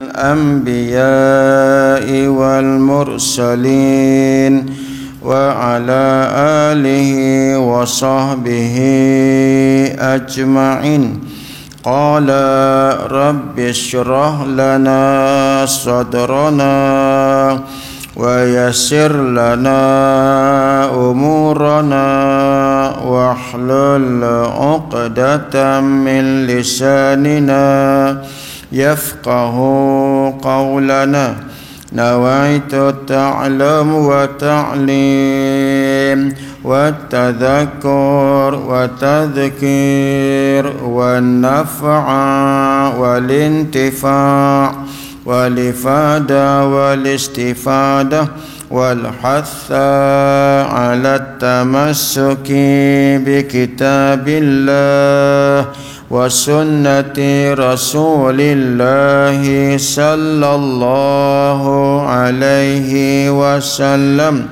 الأنبياء والمرسلين وعلى آله وصحبه أجمعين. قال رب اشرح لنا صدرنا ويسر لنا أمورنا واحلل عقدة من لساننا يفقه قولنا. نويت التعلم والتعليم والتذكر والتذكير والنفع والانتفاع والإفادة والاستفادة والحث على التمسك بكتاب الله وسنة رسول الله صلى الله عليه وسلم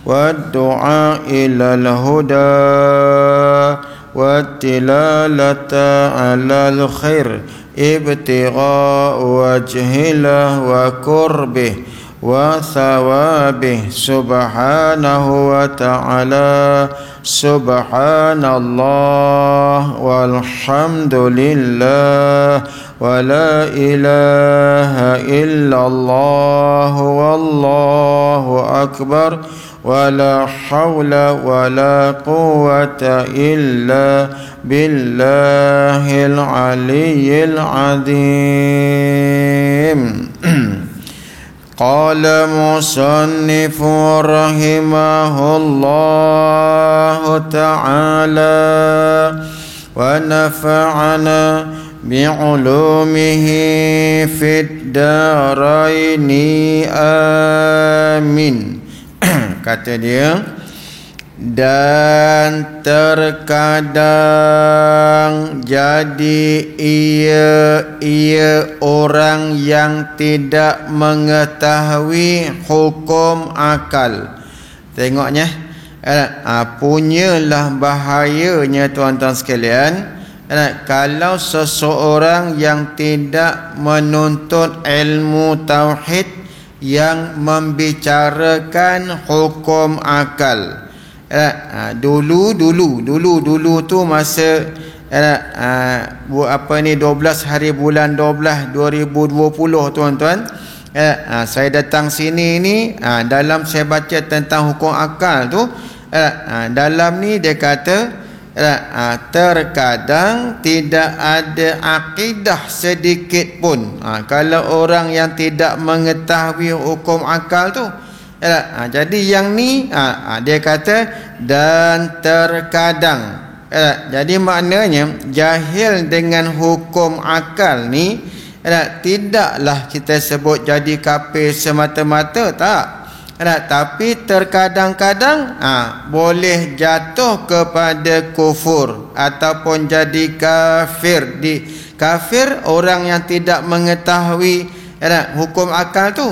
والدعاء إلى الهدى والدلالة على الخير ابتغاء وجهه وقربه وثوابه سبحانه وتعالى. سبحان الله والحمد لله ولا إله إلا الله والله أكبر ولا حول ولا قوة إلا بالله العلي العظيم. قال مصنف رحمه الله تعالى ونفعنا بعلومه في الدارين آمين. Kata dia, dan terkadang jadi ia orang yang tidak mengetahui hukum akal. Tengoknya, punyalah bahayanya tuan-tuan sekalian. Kalau seseorang yang tidak menuntut ilmu tauhid yang membicarakan hukum akal. Dulu tu masa 12 hari bulan 12 2020 tuan-tuan, saya datang sini ni, dalam saya baca tentang hukum akal tu, dalam ni dia kata terkadang tidak ada akidah sedikit pun kalau orang yang tidak mengetahui hukum akal tu. Jadi yang ni dia kata dan terkadang. Jadi maknanya jahil dengan hukum akal ni tidaklah kita sebut jadi kafir semata-mata, tak. Tapi terkadang-kadang boleh jatuh kepada kufur ataupun jadi kafir. Kafir orang yang tidak mengetahui hukum akal tu,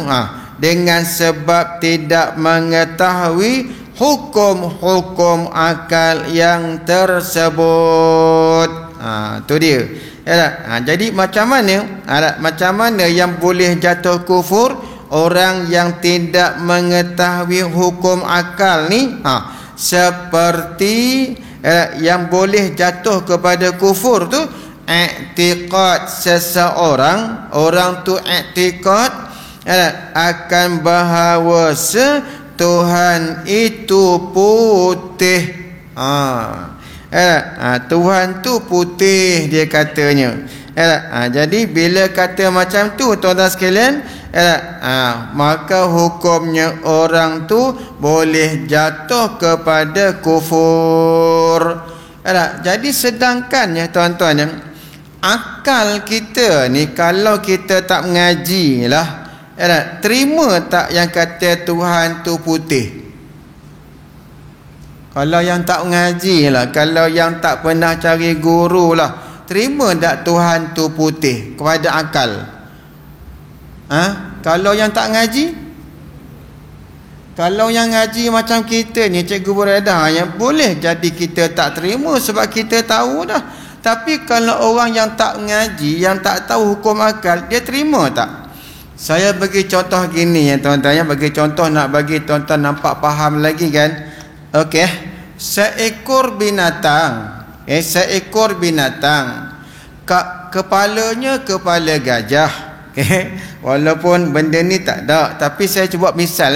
dengan sebab tidak mengetahui hukum-hukum akal yang tersebut. Tu dia. Jadi macam mana yang boleh jatuh kufur? Orang yang tidak mengetahui hukum akal ni, seperti yang boleh jatuh kepada kufur tu, i'tiqad seseorang, orang tu i'tiqad akan bahawa Tuhan itu putih. Tuhan tu putih, dia katanya. Jadi bila kata macam tu tuan-tuan sekalian, maka hukumnya orang tu boleh jatuh kepada kufur. Jadi sedangkan ya tuan-tuan, akal kita ni kalau kita tak mengaji lah, terima tak yang kata Tuhan tu putih? Kalau yang tak mengaji lah, kalau yang tak pernah cari guru lah, terima tak Tuhan tu putih kepada akal? Kalau yang tak ngaji, kalau yang ngaji macam kita ni, cikgu beredar, yang boleh jadi kita tak terima sebab kita tahu dah. Tapi kalau orang yang tak mengaji, yang tak tahu hukum akal, dia terima tak? Saya bagi contoh gini ya tuan-tuan, ya, bagi contoh nak bagi tuan-tuan nampak faham lagi kan. Okey, seekor binatang, seekor binatang, kepalanya kepala gajah. Okey, walaupun benda ni tak ada, tapi saya cuba misal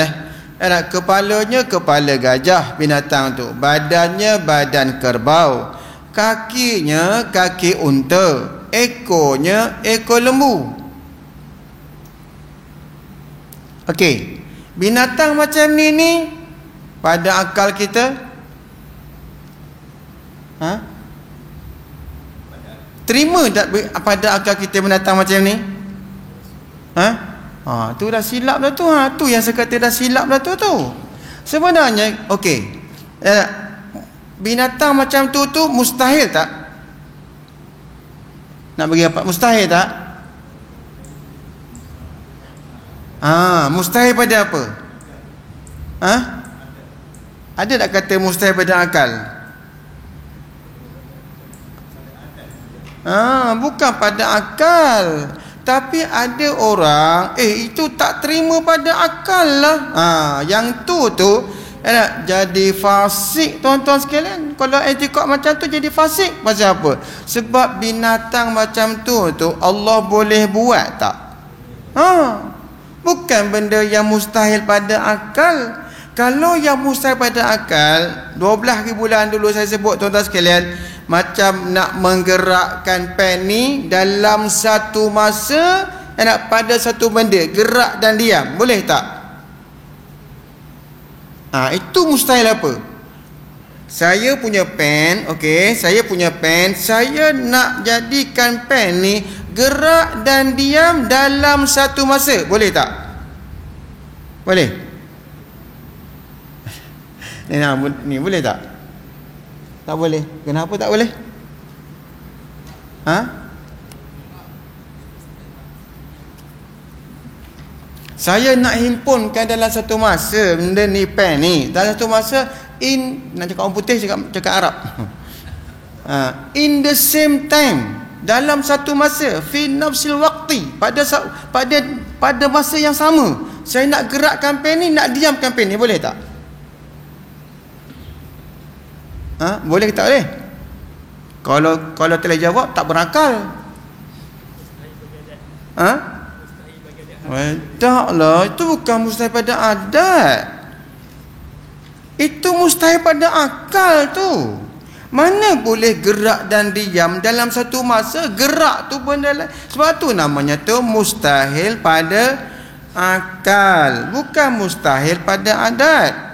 kepalanya kepala gajah binatang tu, badannya badan kerbau, kakinya kaki unta, ekornya ekor lembu. Okey, binatang macam ni pada akal kita terima tak pada akal kita binatang macam ni? Tu dah silap dah tu. Tu yang saya kata dah silap dah tu. Sebenarnya okey, binatang macam tu mustahil tak? Nak bagi apa? Mustahil tak? Mustahil pada apa? Ada tak kata mustahil pada akal? Bukan pada akal, tapi ada orang itu tak terima pada akal lah. Yang tu jadi fasik tuan-tuan sekalian. Kalau etikad macam tu jadi fasik. Pasal apa? Sebab binatang macam tu Allah boleh buat tak? Bukan benda yang mustahil pada akal. Kalau yang mustahil pada akal, 12 bulan dulu saya sebut tuan-tuan sekalian, macam nak menggerakkan pen ni dalam satu masa, pada satu benda, gerak dan diam, boleh tak? Itu mustahil apa? Saya punya pen, okey, saya punya pen, saya nak jadikan pen ni gerak dan diam dalam satu masa, boleh tak? Boleh? Ni boleh tak? Tak boleh. Kenapa tak boleh? Saya nak himpunkan dalam satu masa benda ni, pen ni dalam satu masa, nak cakap orang putih, cakap Arab. In the same time, dalam satu masa, fi nafsil waqti, pada masa yang sama, saya nak gerakkan pen ni, nak diamkan pen ni, boleh tak? Boleh ke tak boleh? Kalau telah jawab tak berakal. Taklah, itu bukan mustahil pada adat. Itu mustahil pada akal tu. Mana boleh gerak dan diam dalam satu masa? Gerak tu benda lain. Sebab tu namanya tu mustahil pada akal, bukan mustahil pada adat.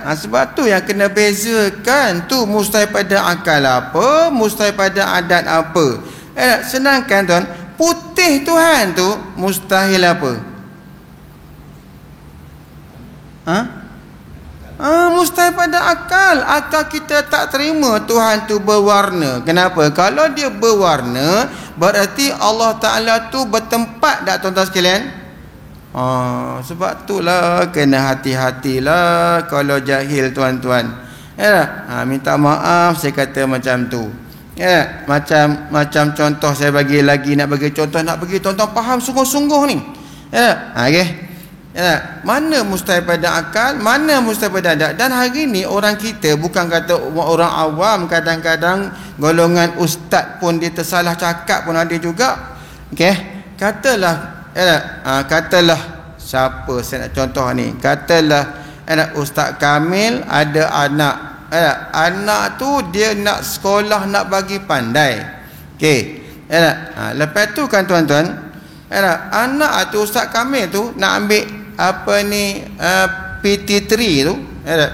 Sebab tu yang kena bezakan tu, mustahil pada akal apa, mustahil pada adat apa. Sedangkan tuan, putih Tuhan tu mustahil apa? Mustahil pada akal. Akal kita tak terima Tuhan tu berwarna. Kenapa? Kalau dia berwarna, berarti Allah Ta'ala tu bertempat tak tuan-tuan sekalian? Sebab itulah kena hati-hatilah kalau jahil tuan-tuan. Minta maaf saya kata macam tu. Macam contoh saya bagi lagi, nak bagi contoh, nak bagi tuan-tuan faham sungguh-sungguh ni. Okey. Mana mustahil pada akal, mana mustahil pada adat. Dan hari ni orang kita, bukan kata orang awam, kadang-kadang golongan ustaz pun dia tersalah cakap pun ada juga. Okey, katalah siapa saya nak contoh ni, katalah Ustaz Kamil ada anak, anak tu dia nak sekolah, nak bagi pandai. Okey, lepas tu kan tuan-tuan, anak tu Ustaz Kamil tu nak ambil PT3 tu,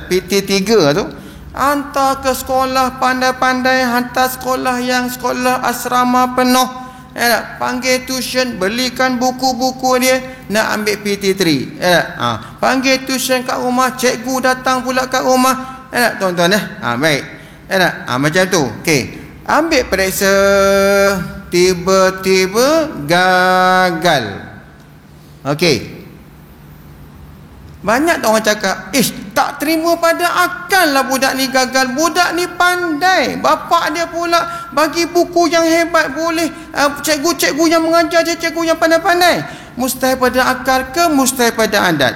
PT3 tu, hantar ke sekolah pandai-pandai, hantar sekolah yang sekolah asrama penuh, panggil tuition, belikan buku-buku dia, nak ambil PT3. Panggil tuition kat rumah, cikgu datang pula kat rumah. Tuan-tuan baik. Macam tu. Okey, ambil periksa, tiba-tiba gagal. Okey, banyak orang cakap, tak terima pada akal lah budak ni gagal. Budak ni pandai, bapak dia pula bagi buku yang hebat, boleh cikgu-cikgu yang mengajar dia, cikgu yang pandai-pandai. Mustahil pada akal ke mustahil pada adat?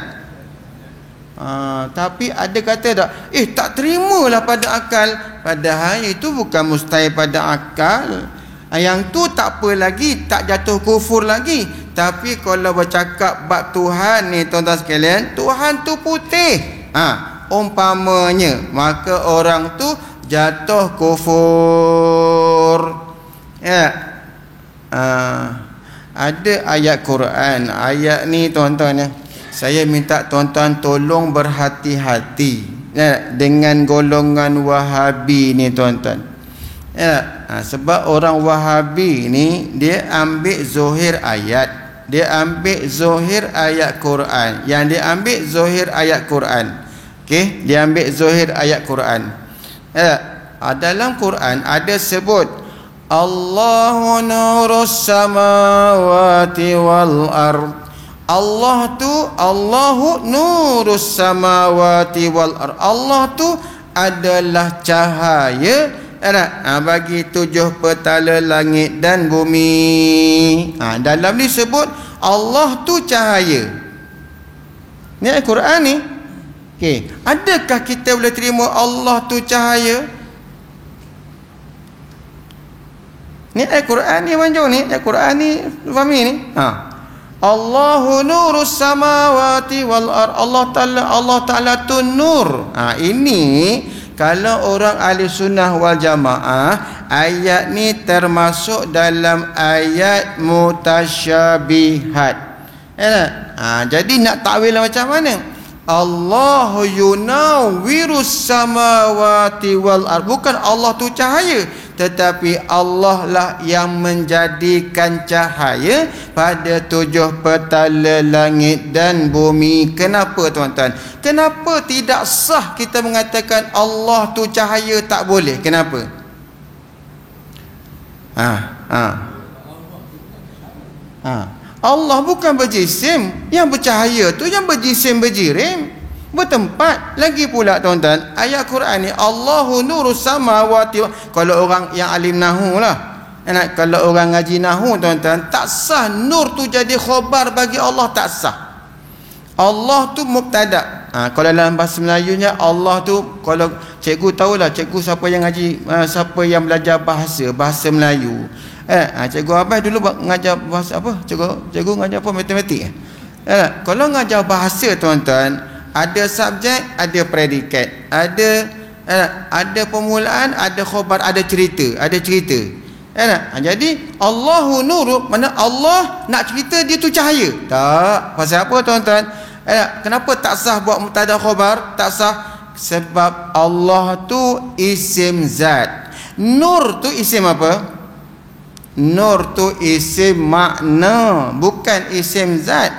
Tapi ada kata tak, tak terimalah pada akal. Padahal itu bukan mustahil pada akal. Yang tu tak apa lagi, tak jatuh kufur lagi. Tapi kalau bercakap bab Tuhan ni tuan-tuan sekalian, Tuhan tu putih, umpamanya, maka orang tu jatuh kufur. Ya. Ada ayat Quran. Ayat ni tuan-tuan ya, saya minta tuan-tuan tolong berhati-hati dengan golongan Wahabi ni tuan-tuan. Sebab orang Wahabi ni dia ambil zahir ayat, dia ambil zahir ayat Quran. Yang dia ambil zahir ayat Quran. Okey, dia ambil zahir ayat Quran. Dalam Quran ada sebut Allahu nurus samawati wal ard. Allah tu, Allahu nurus samawati wal ard. Allah tu adalah cahaya bagi 7 petala langit dan bumi. Dalam ni sebut Allah tu cahaya. Ni Al-Quran ni. Okey, adakah kita boleh terima Allah tu cahaya? Ni Al-Quran ni manjung ni, Al-Quran ni fahami ni. Allahu nurus samawati wal ard. Allah Taala tu nur. Ini kalau orang ahli sunnah wal jamaah, ayat ni termasuk dalam ayat mutasyabihat. Jadi nak takwil macam mana? Allahu yunawwirus samawati wal ard. Bukan Allah tu cahaya, tetapi Allah lah yang menjadikan cahaya pada 7 petala langit dan bumi. Kenapa tuan-tuan? Kenapa tidak sah kita mengatakan Allah tu cahaya? Tak boleh. Kenapa? Allah bukan berjisim. Yang bercahaya tu yang berjisim berjirim, bertempat. Lagi pula tuan-tuan, ayat Quran ni Allahu nurus samawati. Kalau orang yang alim nahu lah, kalau orang ngaji nahu tuan-tuan, tak sah nur tu jadi khabar bagi Allah, tak sah. Allah tu mubtada. Kalau dalam bahasa Melayunya Allah tu, kalau cikgu tahulah, cikgu siapa yang ngaji, siapa yang belajar bahasa Melayu. Cikgu Abbas dulu ngajar bahasa apa? Cikgu ngajar apa? Matematik. Kalau ngajar bahasa tuan-tuan, ada subjek, ada predikat, ada permulaan, ada khabar, ada cerita. Jadi Allahu nuru, mana Allah nak cerita dia tu cahaya? Tak. Pasal apa tuan-tuan? Kenapa tak sah buat mubtada khabar? Tak sah sebab Allah tu isim zat. Nur tu isim apa? Nur tu isim makna, bukan isim zat.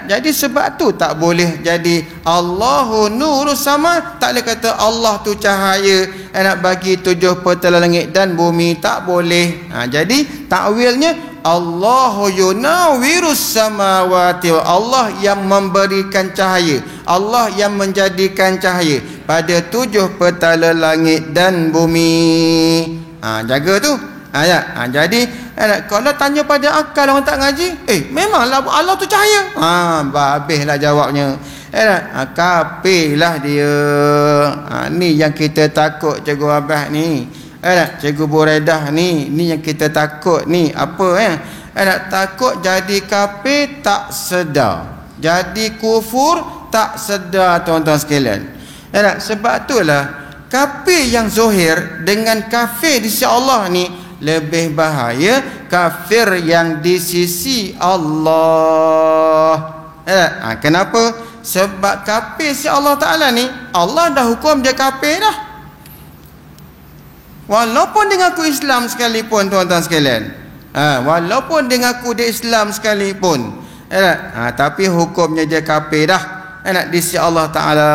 Jadi sebab tu tak boleh jadi Allahu nuru sama, tak boleh kata Allah tu cahaya bagi 7 petala langit dan bumi, tak boleh. Jadi takwilnya Allahu yunawwirus samawati, Allah yang memberikan cahaya, Allah yang menjadikan cahaya pada 7 petala langit dan bumi. Jaga tu. Jadi kalau tanya pada akal orang tak ngaji, memanglah Allah tu cahaya. Habislah jawabnya. Kafirlah dia. Ni yang kita takut Cikgu Abbas ni. Cikgu Buredah ni yang kita takut ni. Apa takut jadi kafir tak sedar, jadi kufur tak sedar tuan-tuan sekalian. Sebab itulah kafir yang zahir dengan kafir di sisi Allah ni lebih bahaya kafir yang di sisi Allah. Kenapa? Sebab kafir si Allah Ta'ala ni, Allah dah hukum dia kafir dah, walaupun dia ngaku Islam sekalipun tuan-tuan sekalian. Walaupun dia ngaku dia Islam sekalipun, tapi hukumnya dia kafir dah di sisi Allah Ta'ala.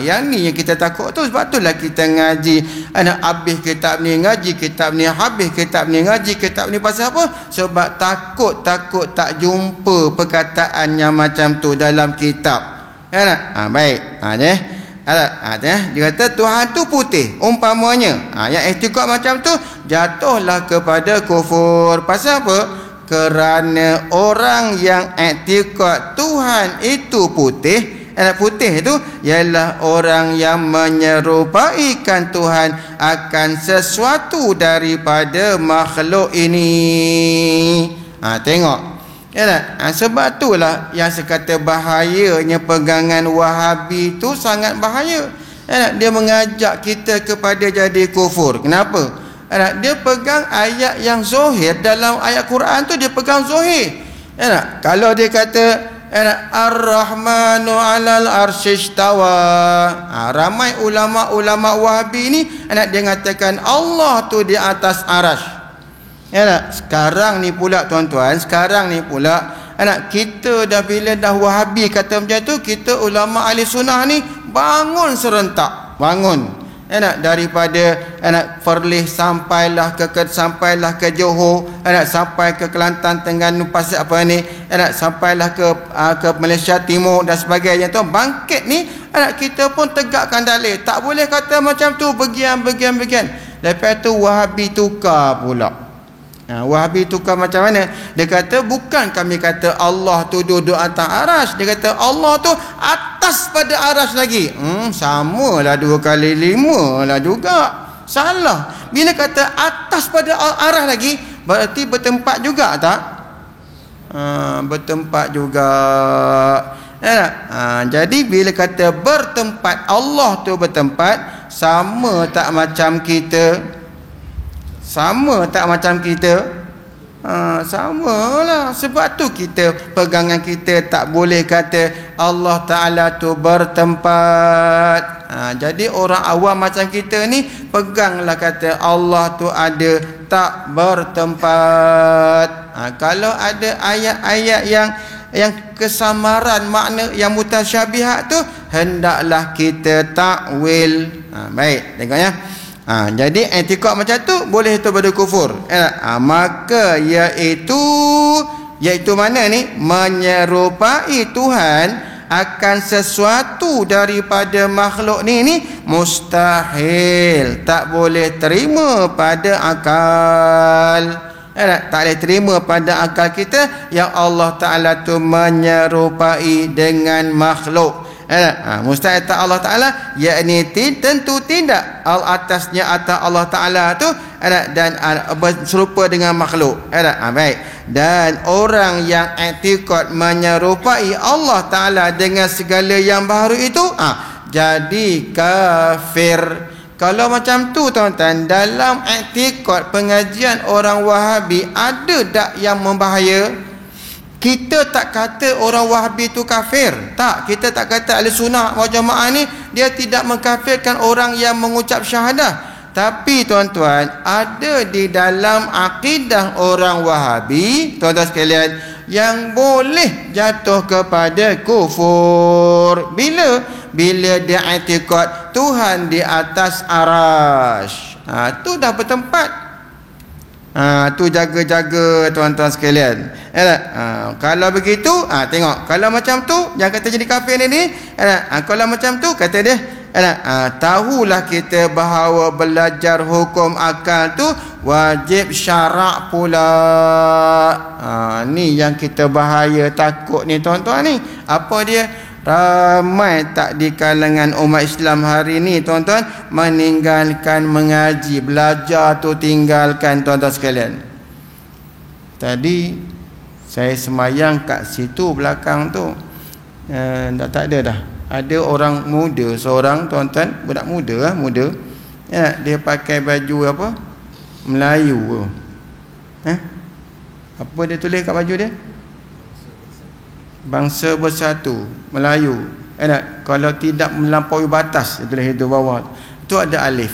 Yang ni yang kita takut tu. Sebab itulah kita ngaji, habis kitab ni, ngaji kitab ni, habis kitab ni, ngaji kitab ni. Pasal apa? Sebab takut tak jumpa perkataan yang macam tu dalam kitab. Baik. Dia kata Tuhan tu putih umpamanya. Yang iktikad macam tu jatuhlah kepada kufur. Pasal apa? Kerana orang yang iktikad Tuhan itu putih, putih itu ialah orang yang menyerupaikan Tuhan akan sesuatu daripada makhluk ini. Tengok. Sebab itulah yang saya kata bahayanya pegangan Wahabi itu sangat bahaya. Dia mengajak kita kepada jadi kufur. Kenapa? Dia pegang ayat yang zahir dalam ayat Quran tu, dia pegang zahir. Kalau dia kata Ar-Rahmanu 'alal arsyistawa, ramai ulama-ulama Wahabi ni dia mengatakan Allah tu di atas arasy. Sekarang ni pula tuan-tuan, kita dah bila dah Wahabi kata macam tu, kita ulama ahli sunnah ni bangun serentak, bangun. Daripada Perlis sampailah ke Johor, sampai ke Kelantan, Terengganu, Pasir apa ni, sampailah ke Malaysia Timur dan sebagainya tu, bangkit ni kita pun tegakkan dalil, tak boleh kata macam tu, bagian. Lepas tu Wahabi tukar pula. Wahabi tukar macam mana? Dia kata bukan kami kata Allah tu duduk atas arasy, dia kata Allah tu atas pada arasy lagi. Samalah 2 kali 5 lah juga. Salah. Bila kata atas pada arasy lagi, berarti bertempat juga tak? Bertempat juga. Jadi bila kata bertempat, Allah tu bertempat, sama tak macam kita? Sama tak macam kita? Samalah. Sebab tu kita, pegangan kita tak boleh kata Allah Ta'ala tu bertempat. Jadi orang awam macam kita ni, peganglah kata Allah tu ada, tak bertempat. Kalau ada ayat-ayat yang kesamaran makna yang mutasyabihat tu, hendaklah kita takwil. Baik, tengok ya. Jadi i'tikad macam tu boleh daripada kufur. Maka iaitu mana ni? Menyerupai Tuhan akan sesuatu daripada makhluk ni mustahil, tak boleh terima pada akal. Tak boleh terima pada akal kita yang Allah Ta'ala tu menyerupai dengan makhluk. Mustahil atas Allah Ta'ala, yakni tentu tidak atasnya atas Allah Ta'ala tu dan serupa dengan makhluk. Baik. Dan orang yang i'tikad menyerupai Allah Ta'ala dengan segala yang baru itu, jadi kafir. Kalau macam tu tuan-tuan, dalam i'tikad pengajian orang Wahabi ada tak yang membahaya? Kita tak kata orang Wahabi itu kafir. Tak, kita tak kata ahli sunnah wal jamaah ni dia tidak mengkafirkan orang yang mengucap syahadah. Tapi tuan-tuan, ada di dalam akidah orang Wahabi, tuan-tuan sekalian, yang boleh jatuh kepada kufur. Bila dia i'tikad Tuhan di atas arasy. Tu dah bertempat. Tu jaga-jaga tuan-tuan sekalian. Kalau begitu, tengok, kalau macam tu yang kata jadi kafir ni, kalau macam tu kata dia, tahulah kita bahawa belajar hukum akal tu wajib syarak pula. Ni yang kita bahaya takut ni tuan-tuan ni. Apa dia? Ramai tak di kalangan umat Islam hari ni tuan-tuan meninggalkan mengaji, belajar tu tinggalkan tuan-tuan sekalian. Tadi saya semayang kat situ belakang tu, tak ada dah. Ada orang muda seorang tuan-tuan, budak muda dia pakai baju apa? Melayu. Apa dia tulis kat baju dia? Bangsa bersatu Melayu. Kalau tidak melampaui batas, itu tulis itu bawah. Itu ada alif.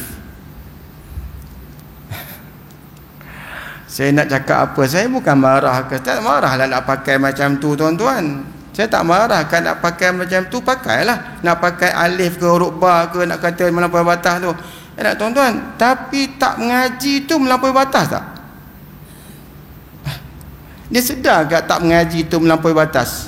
Saya nak cakap apa? Saya bukan marah ke? Tak marah lah nak pakai macam tu tuan-tuan. Saya tak marah kan nak pakai macam tu, pakailah. Nak pakai alif ke huruf ba ke, nak kata melampaui batas tu. Tuan-tuan, tapi tak mengaji tu melampaui batas tak? Dia sedar tak mengaji tu melampaui batas?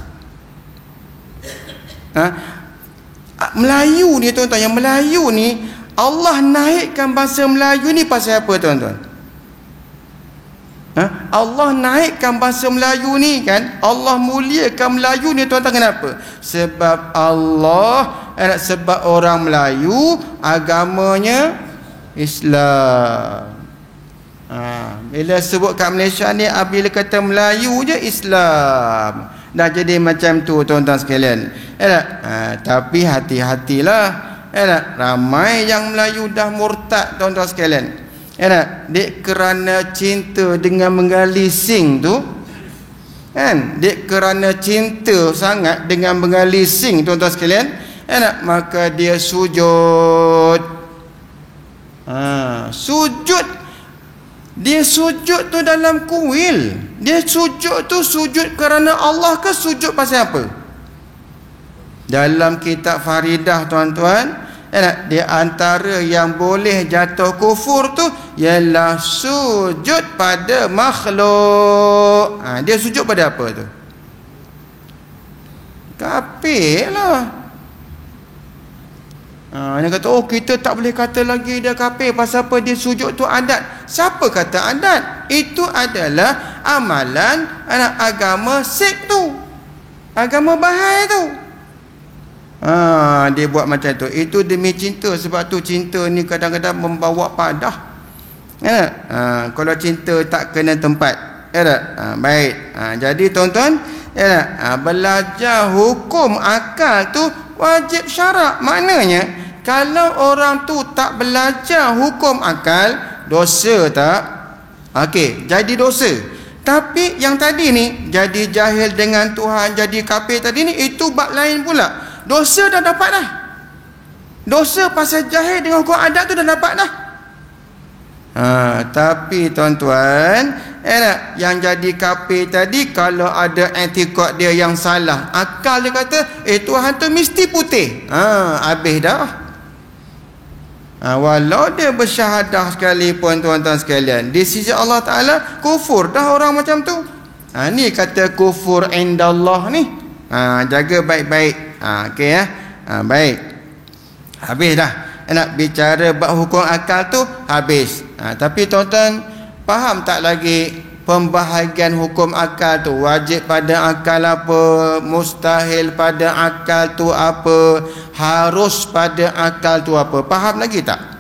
Melayu ni tuan-tuan, yang Melayu ni Allah naikkan bahasa Melayu ni pasal apa tuan-tuan? Allah naikkan bahasa Melayu ni kan, Allah muliakan Melayu ni tuan-tuan. Kenapa? Sebab Allah, sebab orang Melayu agamanya Islam. Bila sebut kat Malaysia ni, bila kata Melayu je Islam, dah jadi macam tu tuan-tuan sekalian. Tapi hati-hatilah, ramai yang Melayu dah murtad tuan-tuan sekalian. Dek kerana cinta dengan menggali sing tu kan, dek kerana cinta sangat dengan menggali sing tuan-tuan sekalian, maka dia sujud. Sujud, dia sujud tu dalam kuil. Dia sujud tu sujud kerana Allah ke sujud pasal apa? Dalam kitab Faridah tuan-tuan, di antara yang boleh jatuh kufur tu ialah sujud pada makhluk. Dia sujud pada apa tu? Kafir lah. Dia kata, oh kita tak boleh kata lagi dia kafir. Pasal apa? Dia sujud tu adat. Siapa kata adat? Itu adalah amalan agama Sikh tu, agama Bahai tu. Dia buat macam tu. Itu demi cinta. Sebab tu cinta ni kadang-kadang membawa padah. Kalau cinta tak kena tempat. Baik. Jadi tuan-tuan, belajar hukum akal tu wajib syarak. Maknanya kalau orang tu tak belajar hukum akal, dosa tak? Okey, jadi dosa. Tapi yang tadi ni, jadi jahil dengan Tuhan, jadi kafir tadi ni, itu bab lain pula. Dosa dah dapat dah. Dosa pasal jahil dengan hukum adat tu dah dapat dah. Tapi tuan-tuan, yang jadi kafir tadi, kalau ada etikad dia yang salah, akal dia kata, Tuhan tu mesti putih. Habis dah. Walau dia bersyahadah sekalipun tuan-tuan sekalian, di sisi Allah Ta'ala kufur dah orang macam tu. Ni kata kufur indallah ni. Jaga baik-baik. Okey ya. Baik. Habis dah. Nak bicara bab hukum akal tu habis. Tapi tuan-tuan faham tak lagi pembahagian hukum akal tu? Wajib pada akal apa, mustahil pada akal tu apa, harus pada akal tu apa? Faham lagi tak?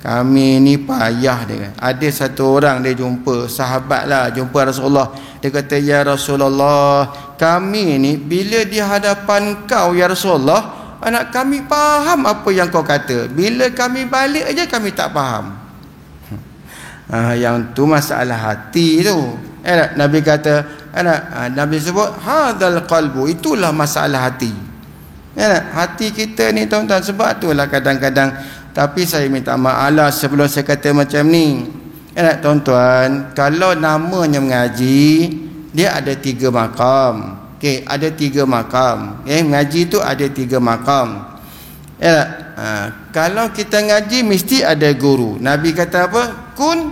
Kami ni payah dia. Ada satu orang dia jumpa sahabat lah, jumpa Rasulullah. Dia kata, ya Rasulullah, kami ni bila di hadapan kau ya Rasulullah, anak kami faham apa yang kau kata. Bila kami balik aja kami tak faham. Yang tu masalah hati tu. Nabi kata, Nabi sebut hadzal qalbu, itulah masalah hati. Hati kita ni tuan-tuan, sebab itulah kadang-kadang. Tapi saya minta maaf lah sebelum saya kata macam ni. Tuan-tuan, kalau namanya mengaji, dia ada 3 makam. Okey, ada 3 makam. Mengaji tu ada 3 makam. Kalau kita ngaji mesti ada guru. Nabi kata apa? Kun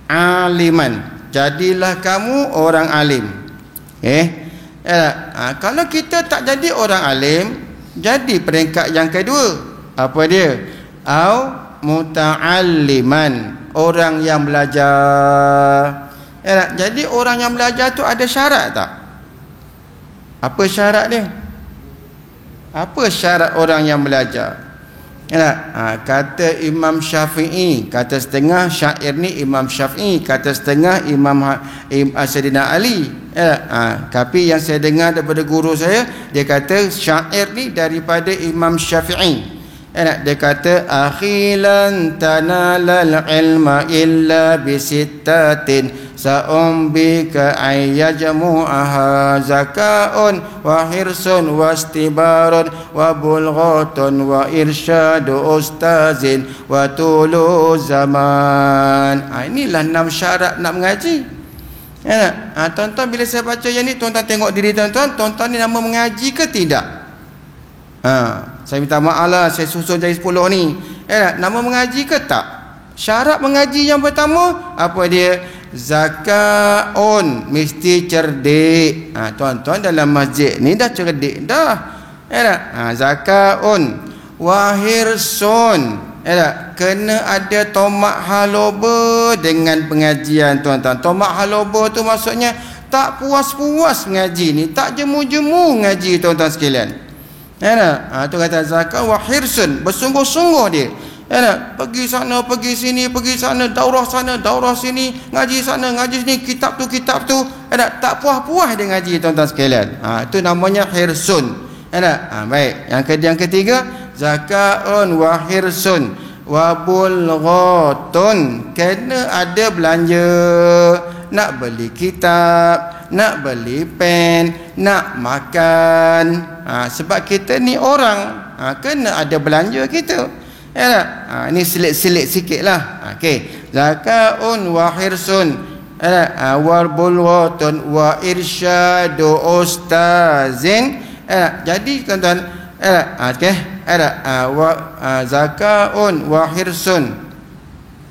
aliman, jadilah kamu orang alim. Kalau kita tak jadi orang alim, jadi peringkat yang kedua. Apa dia? Au muta'alliman, orang yang belajar. Jadi orang yang belajar tu ada syarat tak? Apa syarat dia? Apa syarat orang yang belajar? Kata Imam Syafi'i, kata setengah syair ni Imam Syafi'i, kata setengah Imam Sayyidina Ali. Tapi yang saya dengar daripada guru saya, dia kata syair ni daripada Imam Syafi'i. Dia kata, akhilan tanalal ilma illa bisittatin sa'umbika ayyajmu'aha zaka'un wa hirsun wa istibarun wa bulghatun wa irsyadu ustazin wa tulu zaman. Inilah 6 syarat nak mengaji. Tuan-tuan, bila saya baca yang ni, tuan-tuan tengok diri tuan-tuan, tuan-tuan ni nama mengaji ke tidak? Saya minta maaf lah, saya susun jadi 10 ni. Nama mengaji ke tak? Syarat mengaji yang pertama, apa dia? Zakaun, mesti cerdik. Tuan-tuan dalam masjid ni dah cerdik dah. Zakaun. Wahirsun. Kena ada tomak haloba dengan pengajian tuan-tuan. Tomak haloba tu maksudnya tak puas-puas ngaji ni, tak jemu-jemu ngaji tuan-tuan sekalian. Tu kata zakat wa hirsun, bersungguh-sungguh dia. Pergi sana, pergi sini, pergi sana, daurah sini, ngaji sana, ngaji sini, kitab tu, tak puas-puas dia ngaji tuan-tuan sekalian. Itu namanya hirsun. Baik. Yang ketiga, zakatun wa hirsun wa bulghatun, kena ada belanja, nak beli kitab, nak beli pen, nak makan. Sebab kita ni orang, kena ada belanja kita. Ini selit-selit sikit lah. Okey, zakatun wa hirsun wal bulghatun wa irsyadu ustazin. Jadi tuan-tuan, okey, zakatun wa hirsun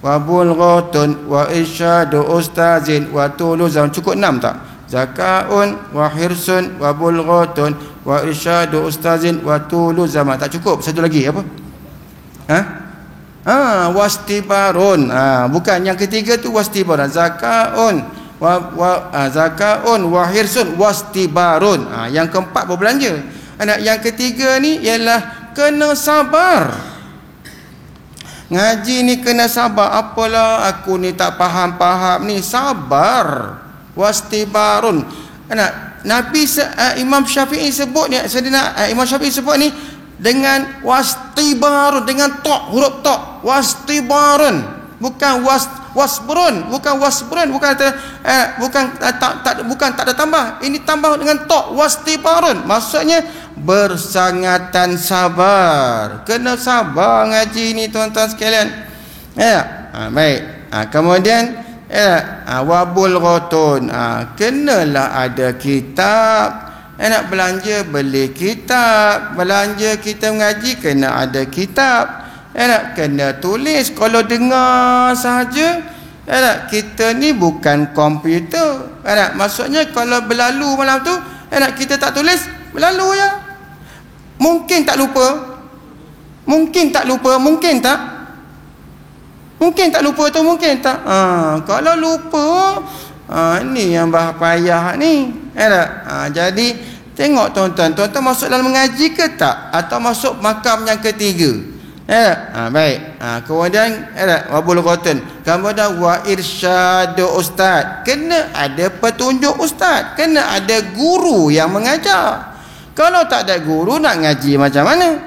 wa bulghatun wa irsyadu ustazin wa tuluzan. Cukup 6 tak? Zakatun wa hirsun wa bulghatun wa irsyadu ustazin wa tuluzan. Tak cukup. Satu lagi apa? Wastibarun. Bukan, yang ketiga tu wastibarun. Zakatun wa hirsun wastibarun. Yang keempat berbelanja. Yang ketiga ni ialah kena sabar. Ngaji ni kena sabar. Apalah aku ni tak faham ni, sabar. Wastibarun. Nabi Imam Syafi'i sebut ni, Imam Syafi'i sebut ni dengan wastibarun, dengan huruf ta, wastibarun, bukan wasbrun, bukan tak ada tambah. Ini tambah dengan ta, wastibarun, maksudnya bersangatan sabar. Kena sabar ngaji ni tuan-tuan sekalian. Baik. Kemudian wabul ghotun, kenalah ada kitab. Nak belanja, beli kitab. Belanja kita mengaji, kena ada kitab. Kena tulis. Kalau dengar sahaja, kita ni bukan komputer. Maksudnya kalau berlalu malam tu, kita tak tulis, berlalu ya. Mungkin tak lupa. Mungkin tak lupa, mungkin tak? Mungkin tak lupa tu, mungkin tak? Kalau lupa, ni yang payah ni. Jadi tengok tuan-tuan masuk dalam mengaji ke tak, atau masuk makam yang ketiga. Baik. Kemudian wabul qatan, kemudian wa irsyadu ustaz, kena ada petunjuk ustaz, kena ada guru yang mengajar. Kalau tak ada guru, nak ngaji macam mana?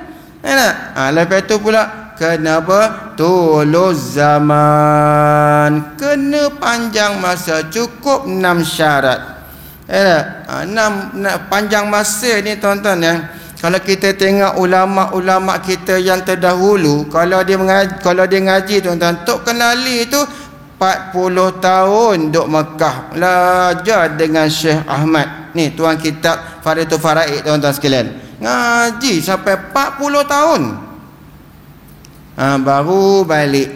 Lepas tu pula kena apa? Tuluz zaman, kena panjang masa, cukup 6 syarat. Panjang masa ni tuan-tuan ya. Kalau kita tengok ulama-ulama kita yang terdahulu, kalau dia ngaji tuan-tuan, Tok Kenali tu 40 tahun duk Mekah belajar dengan Syekh Ahmad. Ni tuan kitab Faridatul Faraid tuan-tuan sekalian. Ngaji sampai 40 tahun. Baru balik.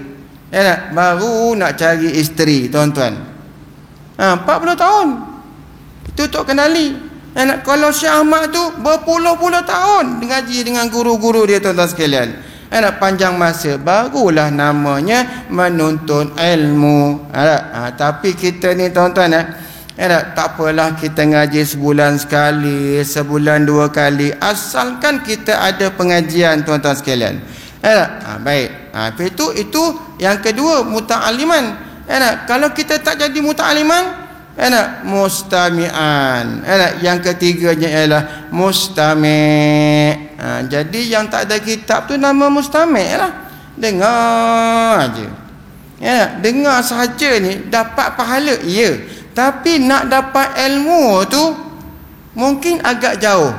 Baru nak cari isteri tuan-tuan. 40 tahun. Itu Tok Kenali. Kalau Syekh Ahmad tu berpuluh-puluh tahun ngaji dengan guru-guru dia tuan-tuan sekalian. Panjang masa, barulah namanya menuntut ilmu. Tapi kita ni tuan-tuan tak apalah kita ngaji sebulan sekali, sebulan 2 kali, asalkan kita ada pengajian tuan-tuan sekalian. Baik. Itu yang kedua, muta'aliman. Kalau kita tak jadi muta'aliman, mustami'an. Yang ketiganya ialah mustami'. Jadi yang tak ada kitab tu nama mustami' lah. Dengar aja. Dengar sahaja ni dapat pahala, ya. Tapi nak dapat ilmu tu mungkin agak jauh.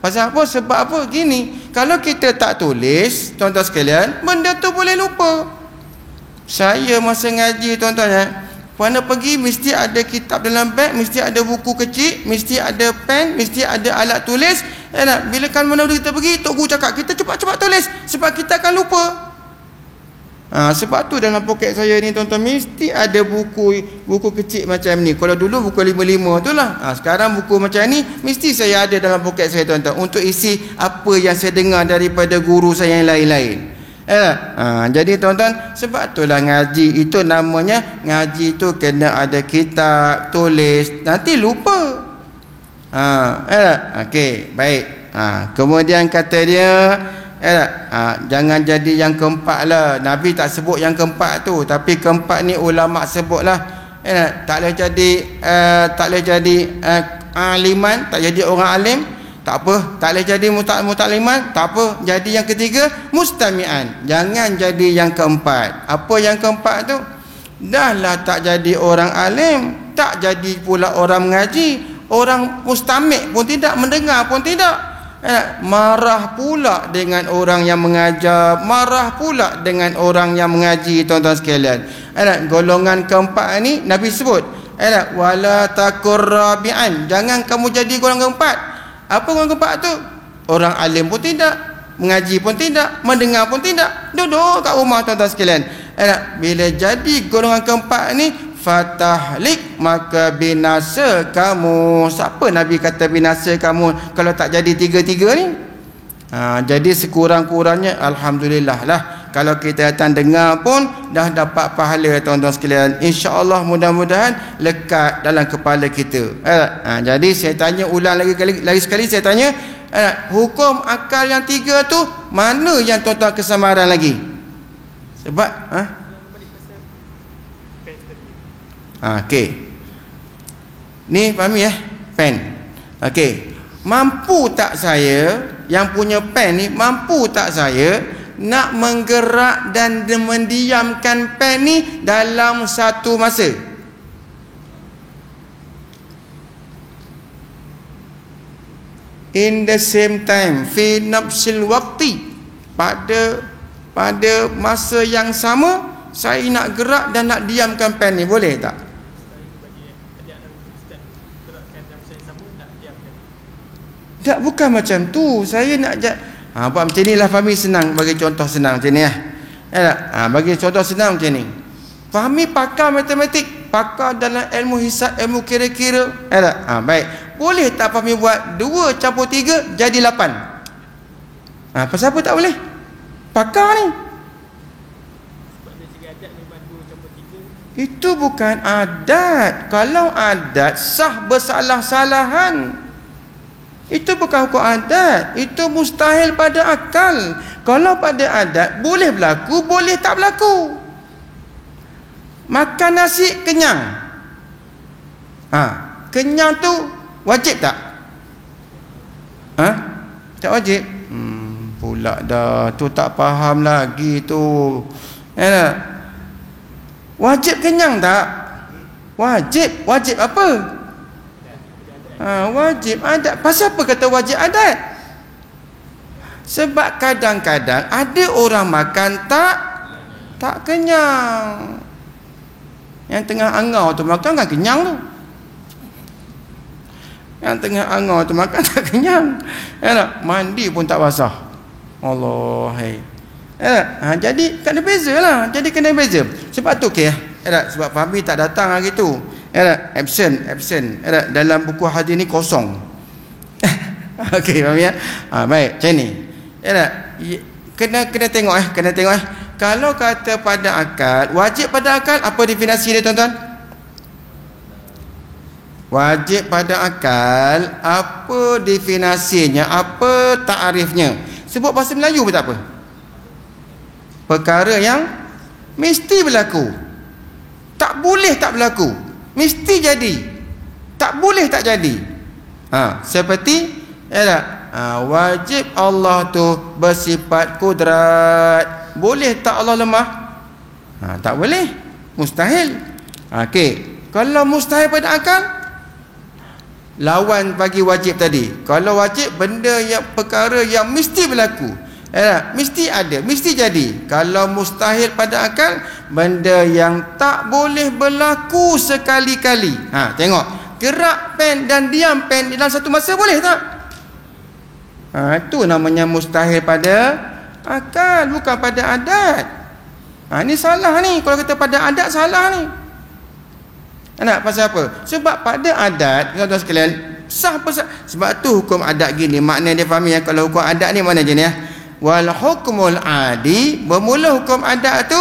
Pasal apa? Sebab apa? Gini, kalau kita tak tulis tuan-tuan sekalian, benda tu boleh lupa. Saya masa ngaji tuan-tuan mana pergi mesti ada kitab dalam beg, mesti ada buku kecil, mesti ada pen, mesti ada alat tulis. Bila kan mana kita pergi, Tok Guru cakap kita cepat-cepat tulis sebab kita akan lupa. Sebab tu dalam poket saya ni tuan-tuan mesti ada buku kecil macam ni. Kalau dulu buku 5 tu lah. Sekarang buku macam ni mesti saya ada dalam poket saya tuan-tuan, untuk isi apa yang saya dengar daripada guru saya yang lain-lain. Jadi tuan-tuan, sebab itulah ngaji itu namanya ngaji itu kena ada kitab, tulis, nanti lupa. Okey, baik. Kemudian kata dia, jangan jadi yang keempat lah. Nabi tak sebut yang keempat tu, tapi keempat ni ulama sebutlah. Tak boleh jadi aliman, tak jadi orang alim, tak apa. Tak boleh jadi mutakliman, tak apa. Jadi yang ketiga mustami'an, jangan jadi yang keempat. Apa yang keempat tu? Dahlah tak jadi orang alim, tak jadi pula orang mengaji, orang mustami' pun tidak, mendengar pun tidak. Marah pula dengan orang yang mengajar, marah pula dengan orang yang mengaji, tuan-tuan sekalian. Golongan keempat ni Nabi sebut, wala takur rabi'an, jangan kamu jadi golongan keempat. Apa golongan keempat tu? Orang alim pun tidak, mengaji pun tidak, mendengar pun tidak, duduk kat rumah, tuan-tuan sekalian. Bila jadi golongan keempat ni, fatahlik, maka binasa kamu. Siapa Nabi kata binasa kamu kalau tak jadi tiga-tiga ni? Jadi sekurang-kurangnya alhamdulillah lah, kalau kita datang dengar pun dah dapat pahala, tuan-tuan sekalian. InsyaAllah, mudah-mudahan lekat dalam kepala kita. Jadi saya tanya ulang lagi sekali, saya tanya, hukum akal yang tiga tu mana yang tuan-tuan kesamaran lagi? Sebab okey. Ni fahami pen. Okey. Mampu tak saya yang punya pen ni, mampu tak saya nak menggerak dan mendiamkan pen ni dalam satu masa? In the same time, fi nafsil waqti, pada masa yang sama saya nak gerak dan nak diamkan pen ni, boleh tak? Tak, bukan macam tu. Saya nak buat macam ni lah, fahami senang. Bagi contoh senang macam ni bagi contoh senang macam ni. Fahami pakar matematik, pakar dalam ilmu hisab, ilmu kira-kira. Baik. Boleh tak fahami buat 2 campur 3 jadi 8? Pasal apa tak boleh? Pakar ni. Itu bukan adat. Kalau adat sah bersalah-salahan. Itu bukan hukum adat, itu mustahil pada akal. Kalau pada adat boleh berlaku, boleh tak berlaku. Makan nasi kenyang, kenyang tu wajib tak? Tak wajib. Pula dah tu tak faham lagi tu. Wajib kenyang tak? Wajib. Wajib apa? Wajib adat. Pasal apa kata wajib adat? Sebab kadang-kadang ada orang makan tak kenyang. Yang tengah angau tu makan kan kenyang tu. Yang tengah angau tu makan tak kenyang. Mandi pun tak basah. Allah, jadi kena beza lah. Jadi kena beza. Sebab tu sebab Fahmi tak datang hari tu. Absent. Dalam buku hadis ni kosong. Okey, faham ya? Baik, macam ni. Kena tengok Kalau kata pada akal, wajib pada akal, apa definisi dia, tuan-tuan? Wajib pada akal, apa definisinya? Apa takrifnya? Sebut bahasa Melayu pun tak apa. Perkara yang mesti berlaku. Tak boleh tak berlaku. Mesti jadi. Tak boleh tak jadi. Seperti wajib Allah tu bersifat kudrat. Boleh tak Allah lemah? Tak boleh. Mustahil. Okey. Kalau mustahil pada akal, lawan bagi wajib tadi. Kalau wajib, benda yang perkara yang mesti berlaku. Mesti ada, mesti jadi. Kalau mustahil pada akal, benda yang tak boleh berlaku sekali-kali. Tengok, gerak pen dan diam pen dalam satu masa boleh tak? Itu namanya mustahil pada akal, bukan pada adat. Ini salah ni. Kalau kita pada adat, salah ni. Pasal apa? Sebab pada adat, tuan-tuan sekalian, sah. Sebab tu hukum adat gini. Makna dia faham ya. Kalau hukum adat ni mana je ni wal hukmul adi, bermula hukum adat tu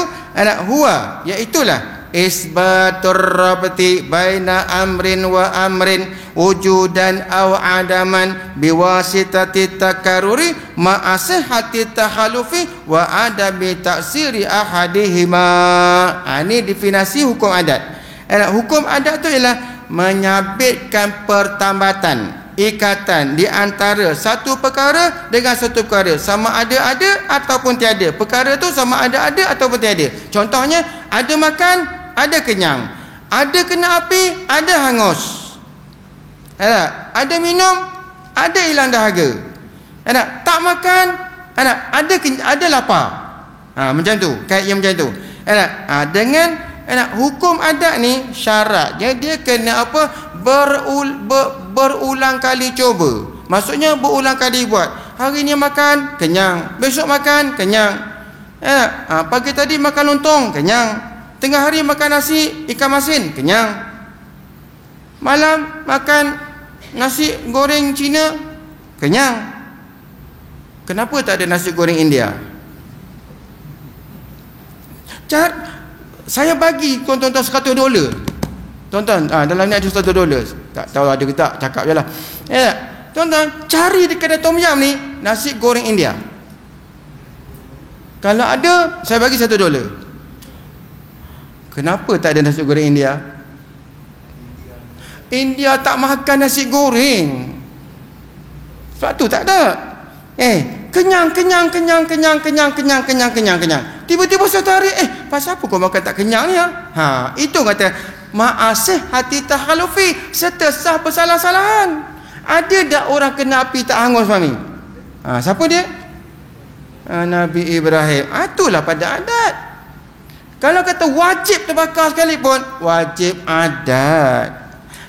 huwa, iaitulah isbatur rabti baina amrin wa amrin wujudan aw adaman biwasitati takarruri ma asihati takhalufi wa adabi taksiri ahadihima. Ini definisi hukum adat. Hukum adat tu ialah menyabitkan pertambatan, ikatan di antara satu perkara dengan satu perkara, sama ada ataupun tiada. Perkara tu sama ada ataupun tiada. Contohnya, ada makan, ada kenyang, ada kena api, ada hangus, ada minum, ada hilang dahaga, tak makan, ada lapar. Macam tu, kayak yang macam tu. Dengan hukum adat ni syaratnya dia kena apa? Berulang kali cuba. Maksudnya berulang kali buat. Hari ni makan, kenyang. Besok makan, kenyang. Pagi tadi makan lontong, kenyang. Tengah hari makan nasi ikan masin, kenyang. Malam makan nasi goreng Cina, kenyang. Kenapa tak ada nasi goreng India? Saya bagi tuan-tuan $100. Tuan-tuan, dalam ni ada $100. Tak tahu ada ke tak, cakap je lah. Tuan-tuan, cari di kedai Tom Yam ni nasi goreng India. Kalau ada, saya bagi $1. Kenapa tak ada nasi goreng India? India tak makan nasi goreng. Sebab tu tak ada. Kenyang. Tiba-tiba suatu hari, pasal apa kau makan tak kenyang ni? Itu kata ma'asih hati takhalufi, setesah bersalah-salahan. Ada tak orang kena api tak hangus mami? Siapa dia? Nabi Ibrahim. Itulah pada adat. Kalau kata wajib terbakar sekalipun, wajib adat.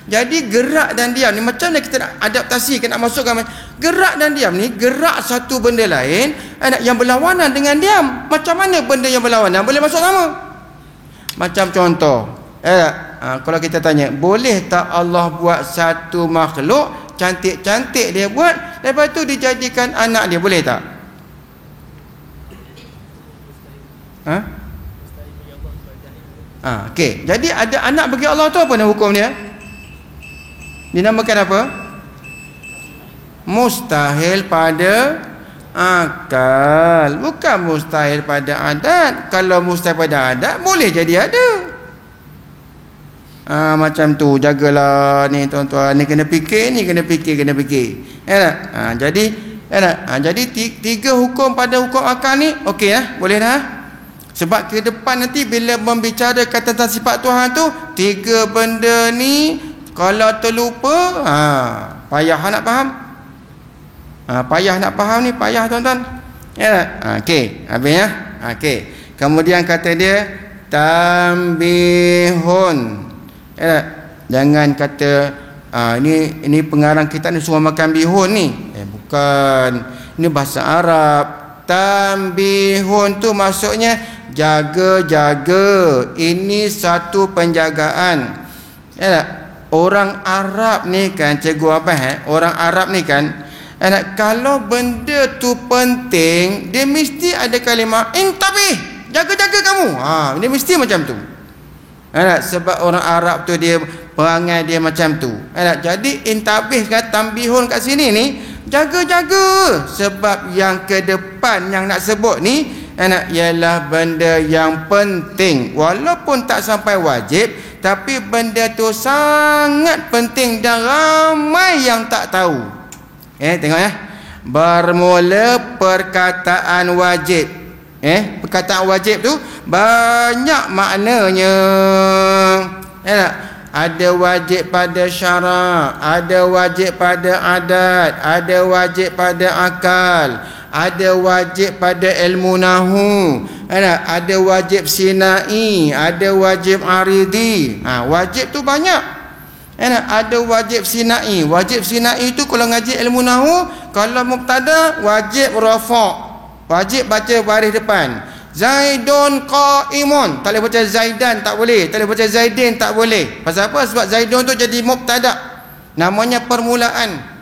Jadi gerak dan diam ni macam mana kita nak adaptasi, kita nak masukkan gerak dan diam ni, gerak satu benda lain yang berlawanan dengan diam. Macam mana benda yang berlawanan boleh masuk sama? Macam contoh, kalau kita tanya, boleh tak Allah buat satu makhluk cantik-cantik dia buat, lepas tu dijadikan anak dia, boleh tak? Okey. Jadi ada anak bagi Allah tu apa nama hukum dia? Dinamakan apa? Mustahil pada akal, bukan mustahil pada adat. Kalau mustahil pada adat, boleh jadi ada. Macam tu, jagalah ni tuan-tuan, ni kena fikir, ni kena fikir. Jadi tiga hukum pada hukum akal ni okey dah, boleh dah. Sebab ke depan nanti bila membicarakan tentang sifat Tuhan tu, tiga benda ni kalau terlupa, payah nak faham. Payah nak faham ni, payah tuan-tuan. Okey, habis ya. Okey. Kemudian kata dia tambihun. Jangan kata ini pengarang kita ni suruh makan bihun ni. Bukan. Ini bahasa Arab. Tambihun tu maksudnya jaga-jaga. Ini satu penjagaan. Orang Arab ni kan, cikgu orang Arab ni kan, kalau benda tu penting, dia mesti ada kalimah intabih, jaga-jaga kamu. Dia mesti macam tu. Sebab orang Arab tu dia perangai dia macam tu. Jadi intabih kan, tambihun kat sini ni, jaga-jaga. Sebab yang ke depan yang nak sebut ni ialah benda yang penting, walaupun tak sampai wajib, tapi benda tu sangat penting dan ramai yang tak tahu. Tengok ya. Bermula perkataan wajib. Perkataan wajib tu banyak maknanya. Ada wajib pada syarak, ada wajib pada adat, ada wajib pada akal, ada wajib pada ilmu nahu, ada wajib sinai, ada wajib aridi. Wajib tu banyak. Ada wajib sinai. Wajib sinai tu kalau ngaji ilmu nahu, kalau mubtada wajib rafa', wajib baca baris depan. Zaidun qaimun, tak boleh baca Zaidan, tak boleh. Tak boleh baca Zaidin, tak boleh. Pasal apa? Sebab Zaidun tu jadi mubtada, namanya permulaan.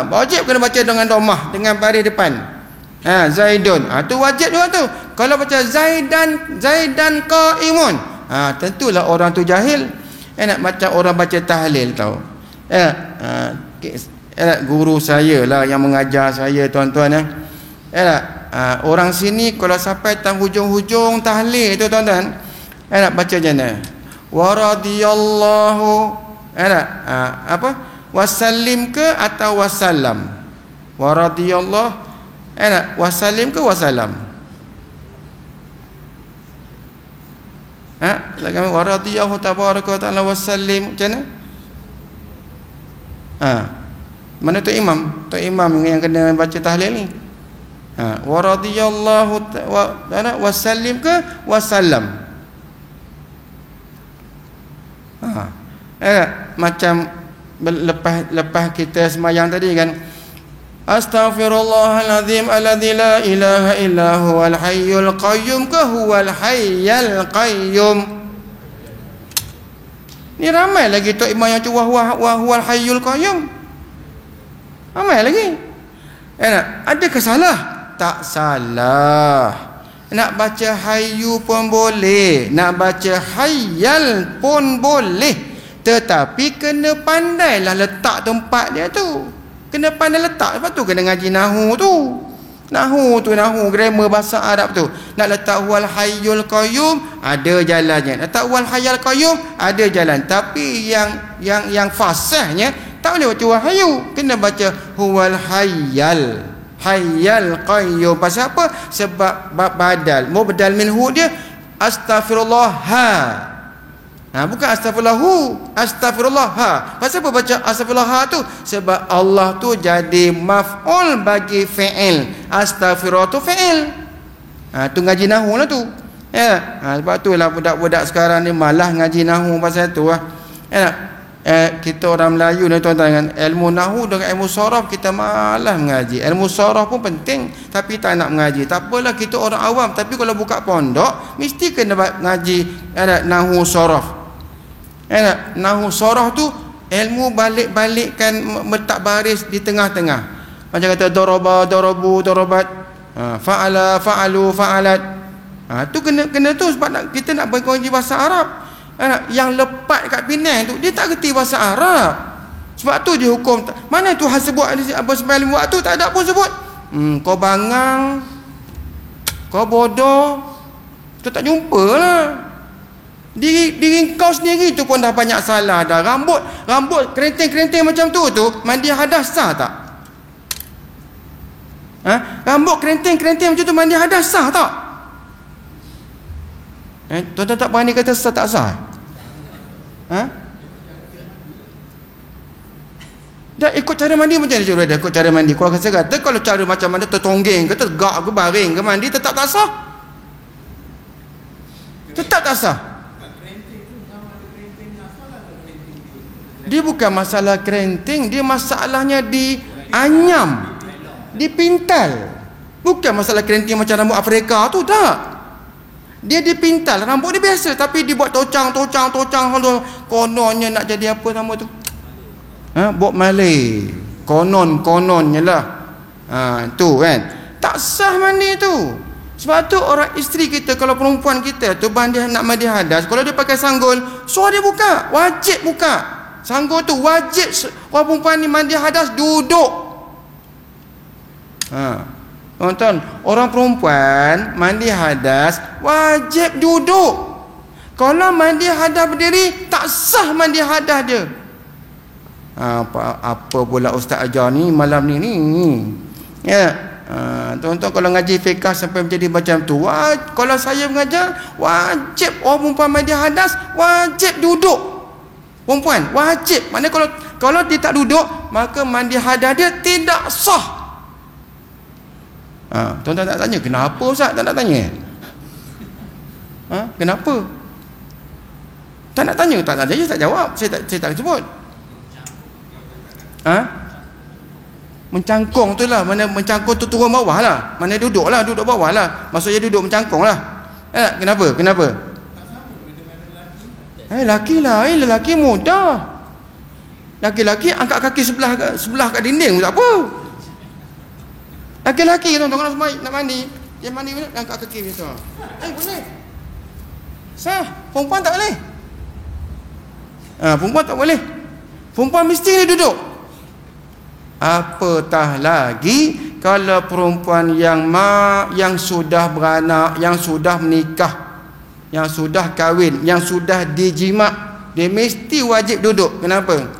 Wajib kena baca dengan dhammah, dengan baris depan. Zaidun. Tu wajib juga tu. Kalau baca Zaidan qaimun, tentulah orang tu jahil. Macam orang baca tahlil tahu. Guru saya lah yang mengajar saya, tuan-tuan. Orang sini kalau sampai tang hujung-hujung tahlil tu, tuan-tuan, baca macam mana? Wa radhiyallahu apa? Wasallim ke atau wasallam? Wa radhiyallahu wasallim ke wasallam? Lagi wa radhiyallahu tabaraka wa taala wasallim macam mana? Mana tu imam? Tu imam yang kena baca tahlil ni. Wa radhiyallahu wasallim ke wasallam? Macam lepas kita semayang tadi kan, astaghfirullahalazim alladzi la ilaha illa huwal hayyul qayyum ke huwal hayyal qayyum. Ni ramai lagi tok imam yang cuba huwal hayyul qayyum. Ramai lagi. Adakah salah? Tak salah. Nak baca hayyu pun boleh, nak baca hayyal pun boleh, tetapi kena pandailah letak tempat dia tu. Kena pandai letak. Lepas tu kena ngaji nahu tu. Nahu grammar bahasa Arab tu. Nak letak huwal hayyul qayyum ada jalannya. Letak huwal hayyal qayyum ada jalan. Tapi yang fasihnya tak boleh baca huwal hayyu. Kena baca huwal hayyal qayyum. Pasal apa? Sebab badal. Mau badal minhu dia astaghfirullah bukan astagfirullah. Pasal apa baca astagfirullah tu? Sebab Allah tu jadi maf'ul bagi fi'il, astaghfirullah tu fi'il. Tu ngaji nahwu lah tu. Sebab tu lah budak-budak sekarang ni malah ngaji nahwu pasal tu lah. Kita orang Melayu ni, tuan-tuan, dengan ilmu nahwu dengan ilmu sharaf kita malah mengaji. Ilmu sharaf pun penting tapi tak nak mengaji. Tak apalah, kita orang awam, tapi kalau buka pondok mesti kena ngaji nahwu sharaf. Nahwu sharaf tu ilmu balik-balikkan, letak baris di tengah-tengah. Macam kata daraba, darabu, darabat, fa'ala, fa'alu, fa'alat. Tu kena tu sebab kita nak berkaji bahasa Arab. Yang lepat kat Penang tu dia tak kerti bahasa Arab. Sebab tu dia hukum. Mana Tuhan sebut apa sembahyang waktu? Tak ada pun sebut. Kau bangang, kau bodoh, tu tak jumpa lah. Diri kau sendiri tu pun dah banyak salah dah. Rambut kerinting-kerinting macam tu mandi hadas sah tak? Rambut kerinting-kerinting macam tu mandi hadas sah tak? Tuan-tuan tak berani kata sah tak sah? Dah ikut cara mandi macam mana? Dah ikut cara mandi. Kalau saya kata kalau cara macam mana, tertonggeng ke, tegak ke, baring ke mandi, tetap tak sah. Tetap tak sah. Dia bukan masalah kerinting, dia masalahnya di anyam, di pintal. Bukan masalah kerinting macam rambut Afrika tu, tak. Dia dipintal, rambut dia biasa tapi dibuat tocang. Kononnya nak jadi apa nama tu? Bob Marley. Kononnya lah. Tu kan. Tak sah mandi tu. Sebab tu orang isteri kita, kalau perempuan kita tu nak mandi hadas, kalau dia pakai sanggul, suruh dia buka. Wajib buka. Sanggul tu wajib. Orang perempuan ni mandi hadas duduk. Tuan-tuan, orang perempuan mandi hadas wajib duduk. Kalau mandi hadas berdiri, tak sah mandi hadas dia. Apa pula ustaz ajar ni malam ni. Tuan-tuan, kalau ngaji fiqh sampai menjadi macam tu, kalau saya mengajar, wajib orang perempuan mandi hadas wajib duduk. Perempuan wajib. Mana kalau dia tak duduk, maka mandi hadas dia tidak sah. Tuan-tuan tak tanya kenapa ustaz? Tak nak tanya. Kenapa? Tak nak tanya, tak tanya, tak jawab. Saya tak sebut. Mencangkung tu lah. Mana mencangkung tu turun bawah lah. Mana duduk bawah lah. Maksudnya duduk mencangkung lah. Kenapa? Laki lain, lelaki mudah. Laki-laki angkat kaki sebelah kat dinding tak apa. Laki-laki tuan-tuan kalau nak mandi, dia mandi angkat kaki macam tu. Boleh. Sah, perempuan tak boleh. Perempuan tak boleh. Perempuan mesti dia duduk. Apatah lagi kalau perempuan yang sudah beranak, yang sudah menikah, yang sudah kahwin, yang sudah dijima, dia mesti wajib duduk. Kenapa?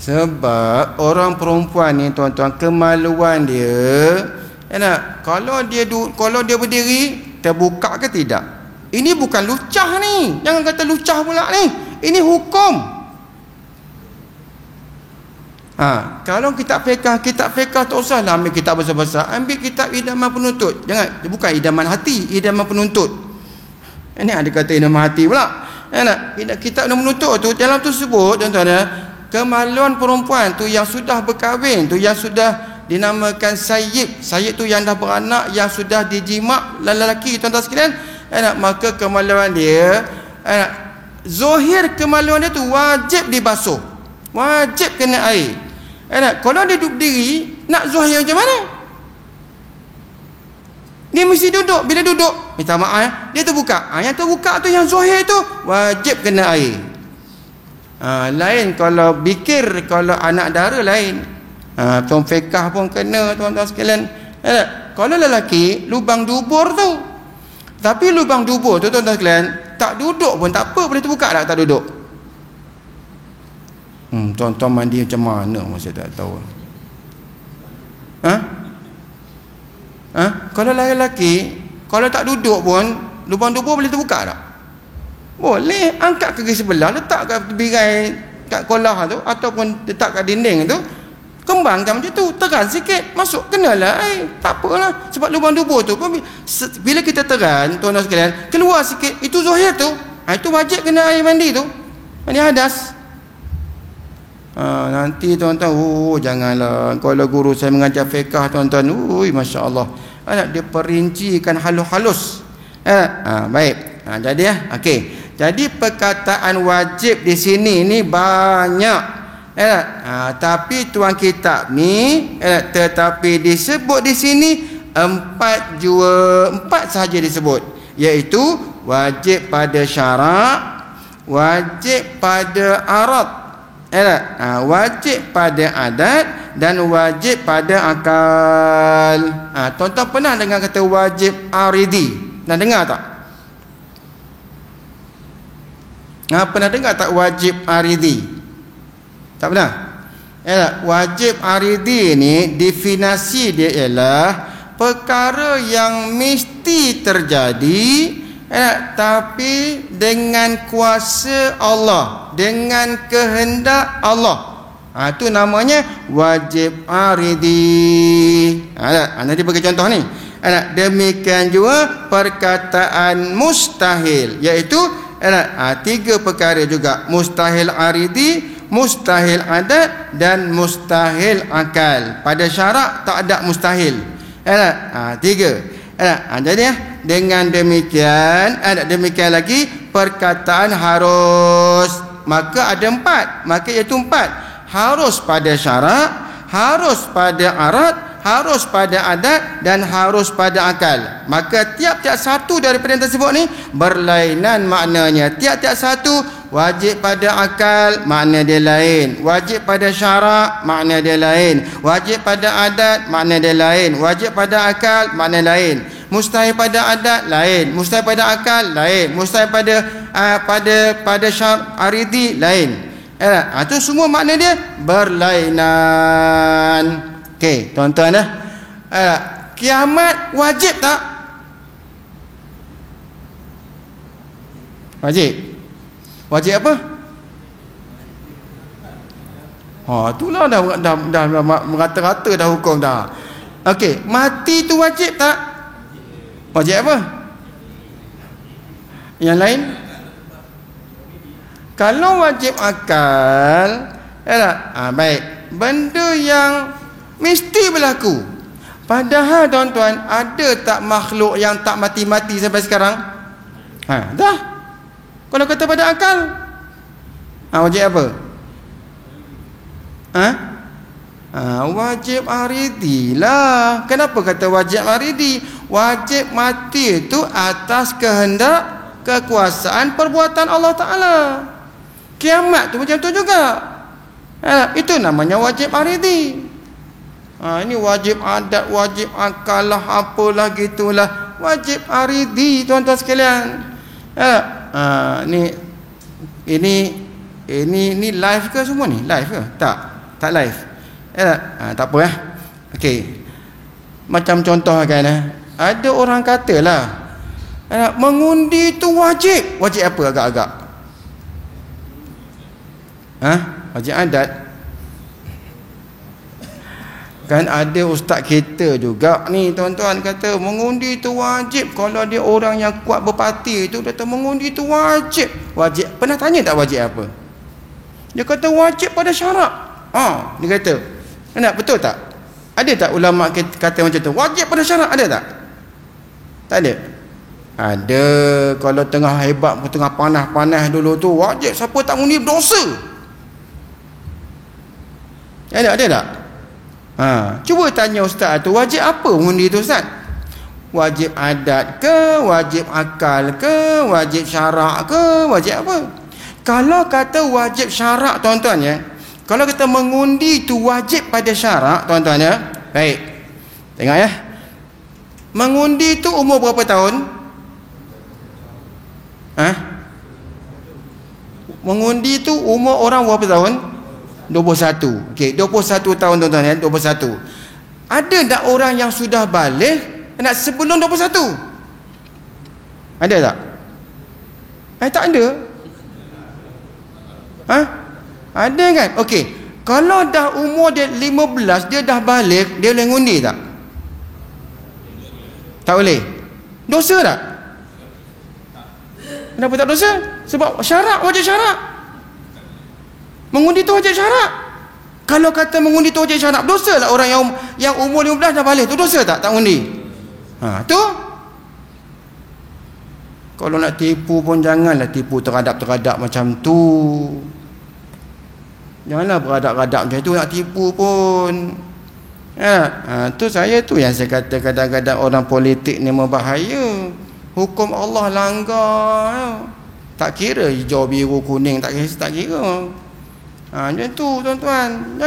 Sebab orang perempuan ni tuan-tuan, kemaluan dia, kalau dia berdiri, terbuka ke tidak? Ini bukan lucah ni. Jangan kata lucah pula ni. Ini hukum. Kalau kitab fiqh tak usahlah ambil kitab besar-besar. Ambil kitab idaman penuntut. Jangan, bukan idaman hati, idaman penuntut. Ini ada kata idaman hati pula. Kitab idaman penuntut tu, dalam tu sebut tuan-tuan, kemaluan perempuan tu yang sudah berkahwin tu, yang sudah dinamakan sayyid. Sayyid tu yang dah beranak, yang sudah dijimak lelaki tuan-tuan sekalian, maka kemaluan dia, zahir kemaluan dia tu wajib dibasuh, wajib kena air. Kalau dia duduk berdiri, nak zahir macam mana? Dia mesti duduk. Bila duduk, minta maaf, dia terbuka. Yang terbuka tu, yang zahir tu wajib kena air. Lain kalau bikir, kalau anak dara lain. Tuan fiqah pun kena tuan-tuan sekalian. Kalau lelaki, lubang dubur tu. Tapi lubang dubur tu tuan-tuan sekalian, tak duduk pun tak apa, boleh terbuka tak duduk? Tuan-tuan mandi macam mana? Saya tak tahu. Kalau lelaki, kalau tak duduk pun, lubang dubur boleh terbuka tak? Boleh. Angkat kaki sebelah, letak kat birai, kat kolah tu, ataupun letak kat dinding tu, kembangkan macam tu, teran sikit, masuk, kenalah air. Tak apalah, sebab lubang dubur tu bila kita teran tuan-tuan sekalian, keluar sikit, itu zahir tu, itu wajib kena air mandi tu, mandi hadas. Nanti tuan-tuan, janganlah, kalau guru saya mengajar fiqah tuan-tuan, Masya Allah, dia perincikan halus-halus. Baik. Jadi okey. Jadi perkataan wajib di sini ni banyak. Tapi tuan kitab ni, tetapi disebut di sini empat sahaja disebut, iaitu wajib pada syarak, wajib pada arad, wajib pada adat, dan wajib pada akal. Tuan-tuan pernah dengar kata wajib aridi? Pernah dengar tak? Pernah dengar tak wajib aridi? Tak pernah? Wajib aridi ni definisi dia ialah perkara yang mesti terjadi, tapi dengan kuasa Allah, dengan kehendak Allah. Itu namanya wajib aridi. Nanti bagi contoh ni. Demikian juga perkataan mustahil, iaitu tiga perkara juga: mustahil aridi, mustahil adat, dan mustahil akal. Pada syarak tak ada mustahil. Tiga. Jadi dengan demikian, demikian lagi perkataan harus, maka ada empat, maka iaitu empat: harus pada syarak, harus pada arad, harus pada adat, dan harus pada akal. Maka tiap-tiap satu daripada yang tersebut ni berlainan maknanya. Tiap-tiap satu, wajib pada akal makna dia lain, wajib pada syarak makna dia lain, wajib pada adat makna dia lain, wajib pada akal makna lain, mustahil pada adat lain, mustahil pada akal lain, mustahil pada syarak aridi lain. Itu semua makna dia berlainan. Okey, tuan-tuan kiamat wajib tak? Wajib. Wajib apa? Itulah dah merata-rata dah hukum dah. Okey, mati tu wajib tak? Wajib apa? Yang lain? Kalau wajib akal, baik, benda yang mesti berlaku. Padahal tuan-tuan, ada tak makhluk yang tak mati-mati sampai sekarang? Dah. Kalau kata pada akal, wajib apa? Wajib aridi lah. Kenapa kata wajib aridi? Wajib mati itu atas kehendak kekuasaan perbuatan Allah Ta'ala. Kiamat tu macam tu juga. Itu namanya wajib aridi. Ini wajib adat, wajib akal lah, apalah gitulah. Wajib aridi, tuan-tuan sekalian. Ini live ke semua ni? Live ke? Tak live. Tak apa lah. Okey. Macam contoh kan, ada orang katalah mengundi tu wajib. Wajib apa agak-agak? Wajib adat. Kan ada ustaz kita juga ni tuan-tuan kata mengundi tu wajib. Kalau dia orang yang kuat berparti tu, dia kata mengundi tu wajib. Wajib. Pernah tanya tak wajib apa? Dia kata wajib pada syarak. Dia kata. Betul tak? Ada tak ulama kata macam tu? Wajib pada syarak ada tak? Tak ada. Ada. Kalau tengah hebat, tengah panas-panas dulu tu wajib. Siapa tak mengundi dosa. Ada tak? Cuba tanya ustaz tu, wajib apa mengundi tu ustaz? Wajib adat ke, wajib akal ke, wajib syarak ke, wajib apa? Kalau kata wajib syarak tuan-tuan ya, kalau kita mengundi tu wajib pada syarak tuan-tuan ya. Baik. Tengok ya. Mengundi tu umur berapa tahun? Mengundi tu umur orang berapa tahun? 21. Okey, 21 tahun tuan-tuan ya, 21. Ada tak orang yang sudah balik nak sebelum 21? Ada tak? Tak ada. Ada kan? Okey. Kalau dah umur dia 15, dia dah balik, dia boleh ngundi tak? Tak boleh. Dosa tak? Kenapa tak dosa? Sebab syarak, wajib syarak. Mengundi tu wajib syarak. Kalau kata mengundi tu wajib syarak, dosa tak orang yang umur 15 dah balik tu? Dosa tak undi? Tu. Kalau nak tipu pun janganlah tipu terhadap macam tu. Janganlah beradap-adap macam tu nak tipu pun. Tu saya tu yang saya kata kadang-kadang orang politik ni berbahaya. Hukum Allah langgar. Tak kira hijau, biru, kuning, tak kira. Macam tu tuan-tuan.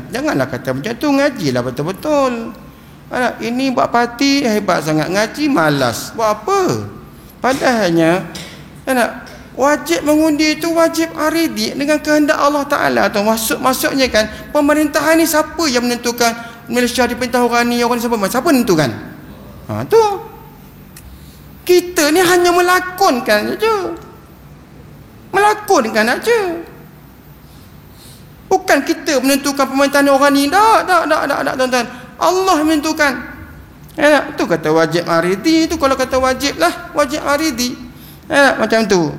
Janganlah kata macam tu. Ngajilah betul-betul. Ini buat parti hebat sangat, ngaji malas. Buat apa? Padahalnya wajib mengundi itu wajib aridi dengan kehendak Allah Ta'ala. Maksudnya kan, pemerintahan ni siapa yang menentukan Malaysia diperintah orang ni, orang ni siapa menentukan? Tu kita ni hanya melakonkan saja. Melakonkan saja. Bukan kita menentukan pemerintahan orang ni. Tak tuan-tuan. Allah menentukan. Tu kata wajib aridi. Tu kalau kata wajib lah, wajib aridi. Macam tu.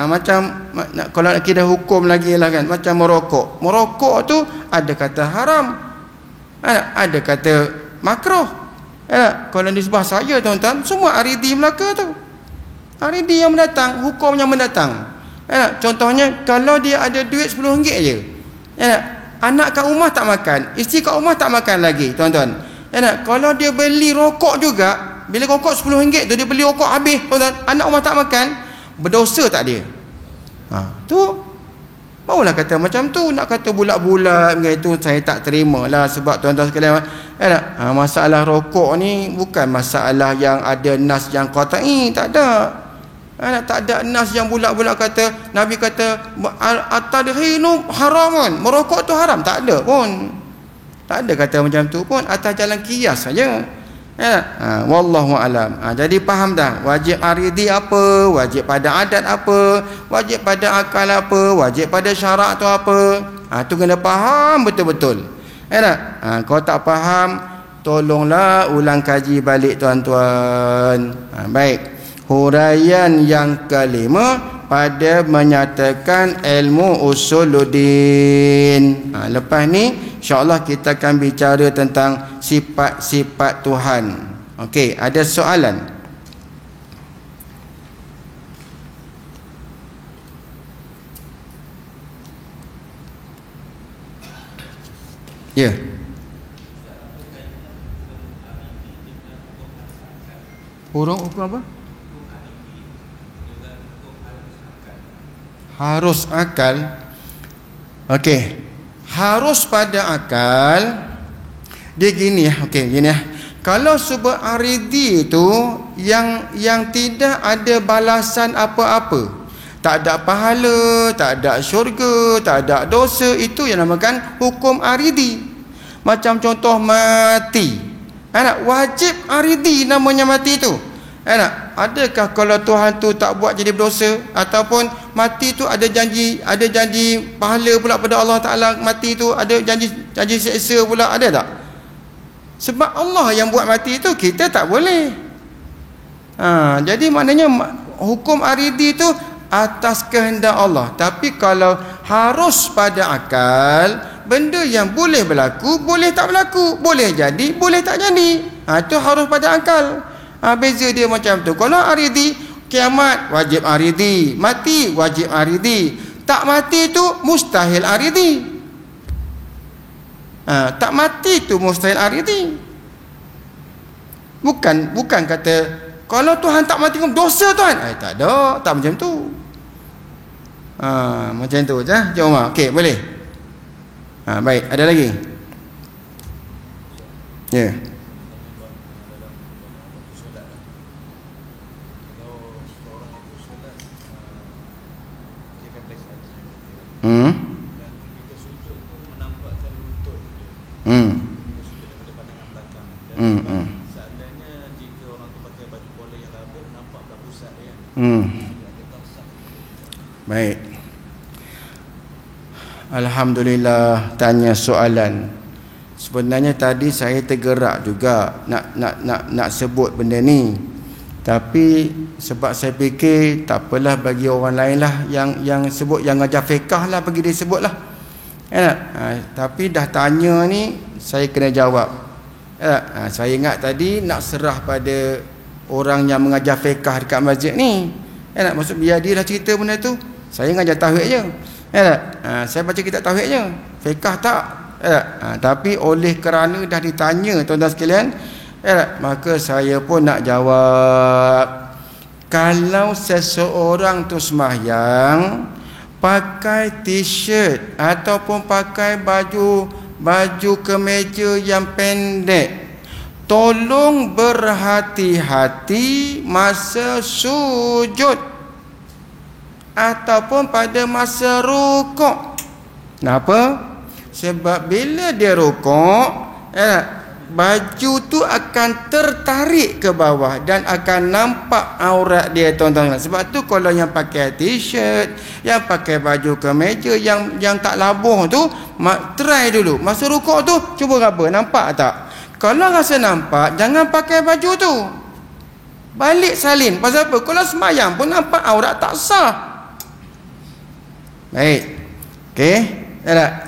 Macam kalau nak kira hukum lagi lah kan, macam merokok tu ada kata haram, ada kata makruh. Kalau di sebelah saya tuan-tuan, semua aridi Melaka tu, aridi yang mendatang, hukum yang mendatang. Contohnya kalau dia ada duit RM10 je, anak kat rumah tak makan, isteri kat rumah tak makan lagi tuan-tuan. Kalau dia beli rokok juga, bila rokok RM10 tu dia beli rokok habis tuan-tuan, anak rumah tak makan, berdosa tak dia? Tu barulah kata macam tu. Nak kata bulat-bulat begitu saya tak terima lah. Sebab tuan-tuan sekalian, masalah rokok ni bukan masalah yang ada nas yang qat'i. Tak ada. Tak ada nas yang bulat-bulat kata Nabi kata at-tadkhinu haramun, merokok tu haram. Tak ada pun. Tak ada kata macam tu pun, atas jalan qiyas saja. Wallahu alam. Jadi faham dah wajib aridi apa, wajib pada adat apa, wajib pada akal apa, wajib pada syarak tu apa. Tu kena faham betul-betul. Kalau tak faham, tolonglah ulang kaji balik tuan-tuan. Baik. Huraian yang kelima pada menyatakan ilmu usuluddin. Lepas ni insya-Allah kita akan bicara tentang sifat-sifat Tuhan. Okey, ada soalan? Ya. Hukum apa? Harus akal. Okey. Harus pada akal. Dia gini ya. Okey, gini ya. Kalau subur aridi itu yang tidak ada balasan apa-apa, tak ada pahala, tak ada syurga, tak ada dosa, itu yang namakan hukum aridi. Macam contoh mati. Wajib aridi namanya mati itu. Adakah kalau Tuhan tu tak buat jadi berdosa, ataupun mati tu ada janji pahala pula pada Allah Taala, mati tu ada janji seksa pula, ada tak? Sebab Allah yang buat mati itu, kita tak boleh. Jadi maknanya hukum aridi itu atas kehendak Allah. Tapi kalau harus pada akal, benda yang boleh berlaku, boleh tak berlaku, boleh jadi, boleh tak jadi. Itu harus pada akal. Beza dia macam tu. Kalau aridi, kiamat wajib aridi, mati wajib aridi, tak mati tu mustahil aridi. Tak mati tu mustahil aridi. Bukan kata kalau Tuhan tak mati dosa Tuhan. Tak ada, tak macam tu. Macam tu je. Jom. Okey, boleh. Baik, ada lagi? Ya. Baik. Alhamdulillah tanya soalan. Sebenarnya tadi saya tergerak juga nak sebut benda ni. Tapi sebab saya fikir tak apalah, bagi orang lain lah yang sebut, yang ajar fiqh lah bagi dia sebut lah. Tapi dah tanya ni, saya kena jawab. Saya ingat tadi nak serah pada orang yang mengajar fiqh dekat masjid ni. Maksud biar dia lah cerita benda tu. Saya ngajar tauhid je. Saya baca kitab tauhid je. Fiqh tak. Tapi oleh kerana dah ditanya tuan-tuan sekalian, maka saya pun nak jawab. Kalau seseorang tu sembahyang pakai t-shirt ataupun pakai baju kemeja yang pendek, tolong berhati-hati masa sujud ataupun pada masa rukuk. Kenapa? Sebab bila dia rukuk, baju tu akan tertarik ke bawah dan akan nampak aurat dia, tuan-tuan. Sebab tu kalau yang pakai t-shirt, yang pakai baju kemeja yang tak labuh tu, try dulu masa rukuk tu, cuba raba, nampak tak? Kalau rasa nampak, jangan pakai baju tu, balik salin. Pasal apa? Kalau sembahyang pun nampak aurat, tak sah. Baik. Okey,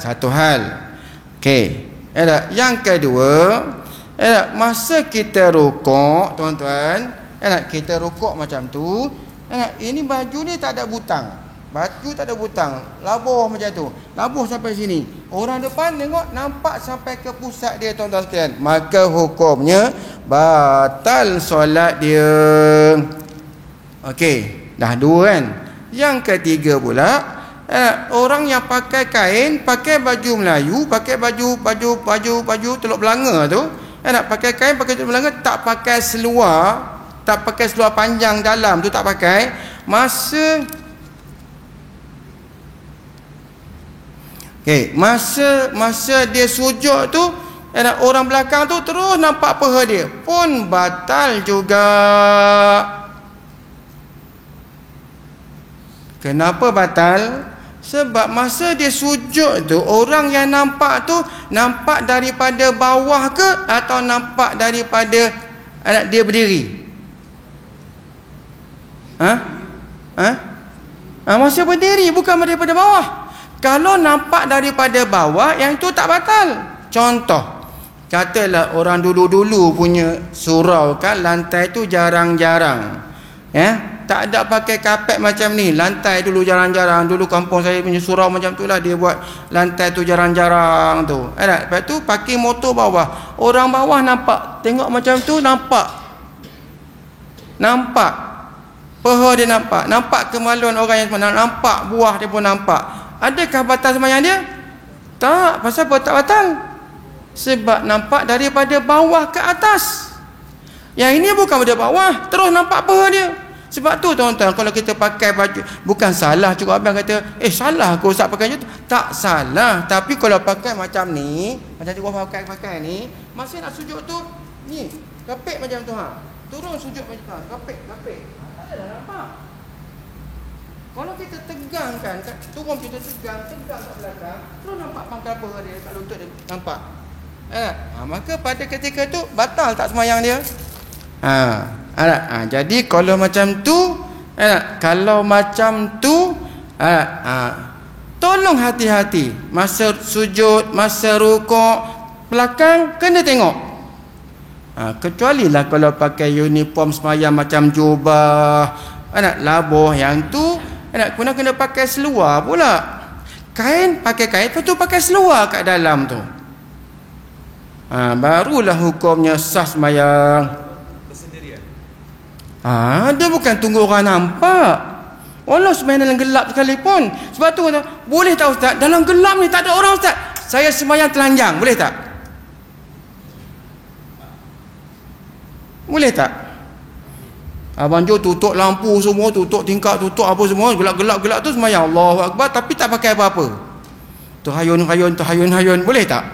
satu hal. Okey. Yang kedua, masa kita rukuk, tuan-tuan, kita rukuk macam tu, ini baju ni tak ada butang. Baju tak ada butang, labuh macam tu, labuh sampai sini. Orang depan tengok nampak sampai ke pusat dia, tuan-tuan sekalian. Maka hukumnya batal solat dia. Okey, dah dua kan. Yang ketiga pula, orang yang pakai kain, pakai baju Melayu, pakai baju teluk belanga tu, pakai kain, pakai teluk belanga, tak pakai seluar, tak pakai seluar panjang dalam tu, tak pakai. Masa dia sujud tu, orang belakang tu terus nampak paha dia, pun batal juga. Kenapa batal? Sebab masa dia sujud tu, orang yang nampak tu nampak daripada bawah ke atau nampak daripada dia berdiri? Masa berdiri, bukan daripada bawah. Kalau nampak daripada bawah, yang itu tak batal. Contoh, katalah orang dulu-dulu punya surau kan, lantai tu jarang-jarang, Tak ada pakai kapet macam ni. Lantai dulu jarang-jarang. Dulu kampung saya punya surau macam tu lah. Dia buat lantai tu jarang-jarang tu. Lepas tu pakai motor bawah. Orang bawah nampak. Tengok macam tu nampak. Nampak. Peha dia nampak. Nampak kemaluan orang yang semayang. Nampak buah dia pun nampak. Adakah batal semayang dia? Tak. Pasal apa tak batal? Sebab nampak daripada bawah ke atas. Yang ini bukan pada bawah. Terus nampak peha dia. Sebab tu tuan-tuan, kalau kita pakai baju, bukan salah cukup abang kata, salah aku Ustaz pakai macam tu. Tak salah, tapi kalau pakai macam ni, macam tu gua pakai ni, masa nak sujud tu, ni, kapek macam tu ha. Turun sujud macam tu, kapek. Tak ada dah nampak. Kalau kita tegangkan, turun kita tegang kat belakang, terus nampak pangkal peha dia, kat lutut dia, nampak. Maka pada ketika tu batal tak semayang dia. Jadi kalau macam tu, tolong hati-hati masa sujud, masa rukuk, belakang kena tengok. Kecuali lah kalau pakai uniform semayang macam jubah, labuh yang tu, kena pakai seluar pula. Kain pakai kain, lepas tu pakai seluar kat dalam tu. Barulah hukumnya sah semayang. Dia bukan tunggu orang nampak. Walau semayang dalam gelap sekalipun. Sebab tu boleh tak Ustaz, dalam gelap ni tak ada orang Ustaz, saya semayang telanjang, boleh tak? Boleh tak? Abang Jo tutup lampu semua, tutup tingkap, tutup apa semua, gelap-gelap tu semayang Allahu Akbar, tapi tak pakai apa-apa. Terhayun, boleh tak?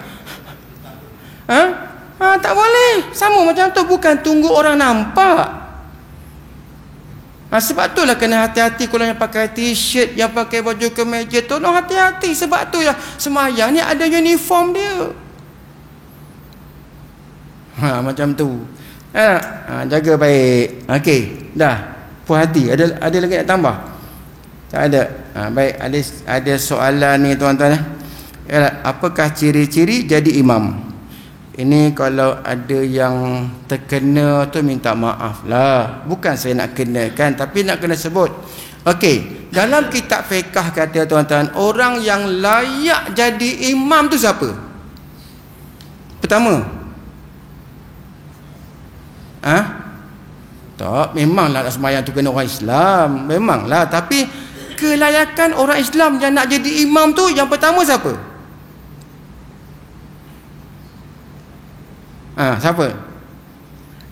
Tak boleh. Sama macam tu, bukan tunggu orang nampak. Sebab itulah kena hati-hati kalau yang pakai t-shirt, yang pakai baju kemeja, tolong hati-hati. Sebab tu ya, semayang ni ada uniform dia. Macam tu. Jaga baik. Okey, dah. Puas hati. Ada lagi nak tambah? Tak ada. Baik, ada soalan ni tuan-tuan. Apakah ciri-ciri jadi imam? Ini kalau ada yang terkena tu minta maaf lah. Bukan saya nak kenakan, tapi nak kena sebut. Okey, dalam kitab fiqh kata tuan-tuan, orang yang layak jadi imam tu siapa? Pertama, tak, memanglah nak sembahyang tu kena orang Islam, memanglah. Tapi kelayakan orang Islam yang nak jadi imam tu, yang pertama siapa? Siapa?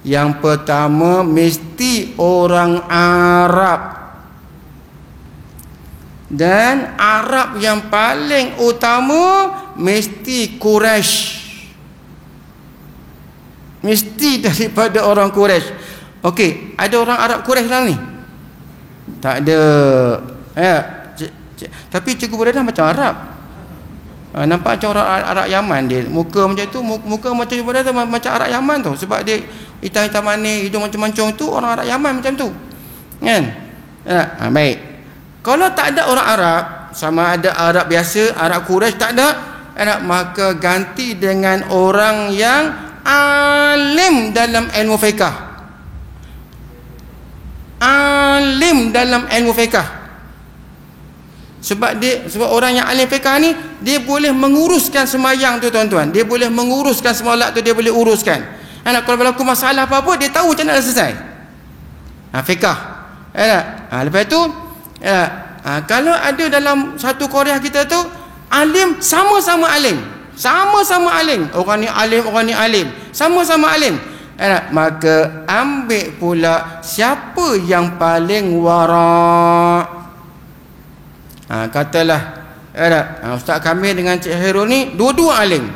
Yang pertama mesti orang Arab. Dan Arab yang paling utama mesti Quraisy. Mesti daripada orang Quraisy. Okey, ada orang Arab Quraisy dalam ni? Tak ada. Tapi Cikgu Buradah macam Arab. Nampak macam orang Arab Yaman dia. Muka macam tu, muka macam Buradah macam Arab Yaman tu. Sebab dia hitam-hitam manis, hidung macam mancung tu, orang Arab Yaman macam tu. Kan? Baik. Kalau tak ada orang Arab, sama ada Arab biasa, Arab Quraisy, tak ada, maka ganti dengan orang yang alim dalam ilmu fiqh. Alim dalam ilmu fiqh. Sebab orang yang alim fiqh ni, dia boleh menguruskan semayang tu tuan-tuan. Dia boleh menguruskan solat tu, dia boleh uruskan. Kalau berlaku masalah apa-apa, dia tahu macam mana nak selesai. Fiqh. Lepas tu, kalau ada dalam satu Korea kita tu, alim, sama-sama alim. Sama-sama alim. Orang ni alim, orang ni alim. Sama-sama alim. Maka ambil pula siapa yang paling wara'. Katalah Ustaz Kamil dengan Cik Hairul ni dua-dua alim.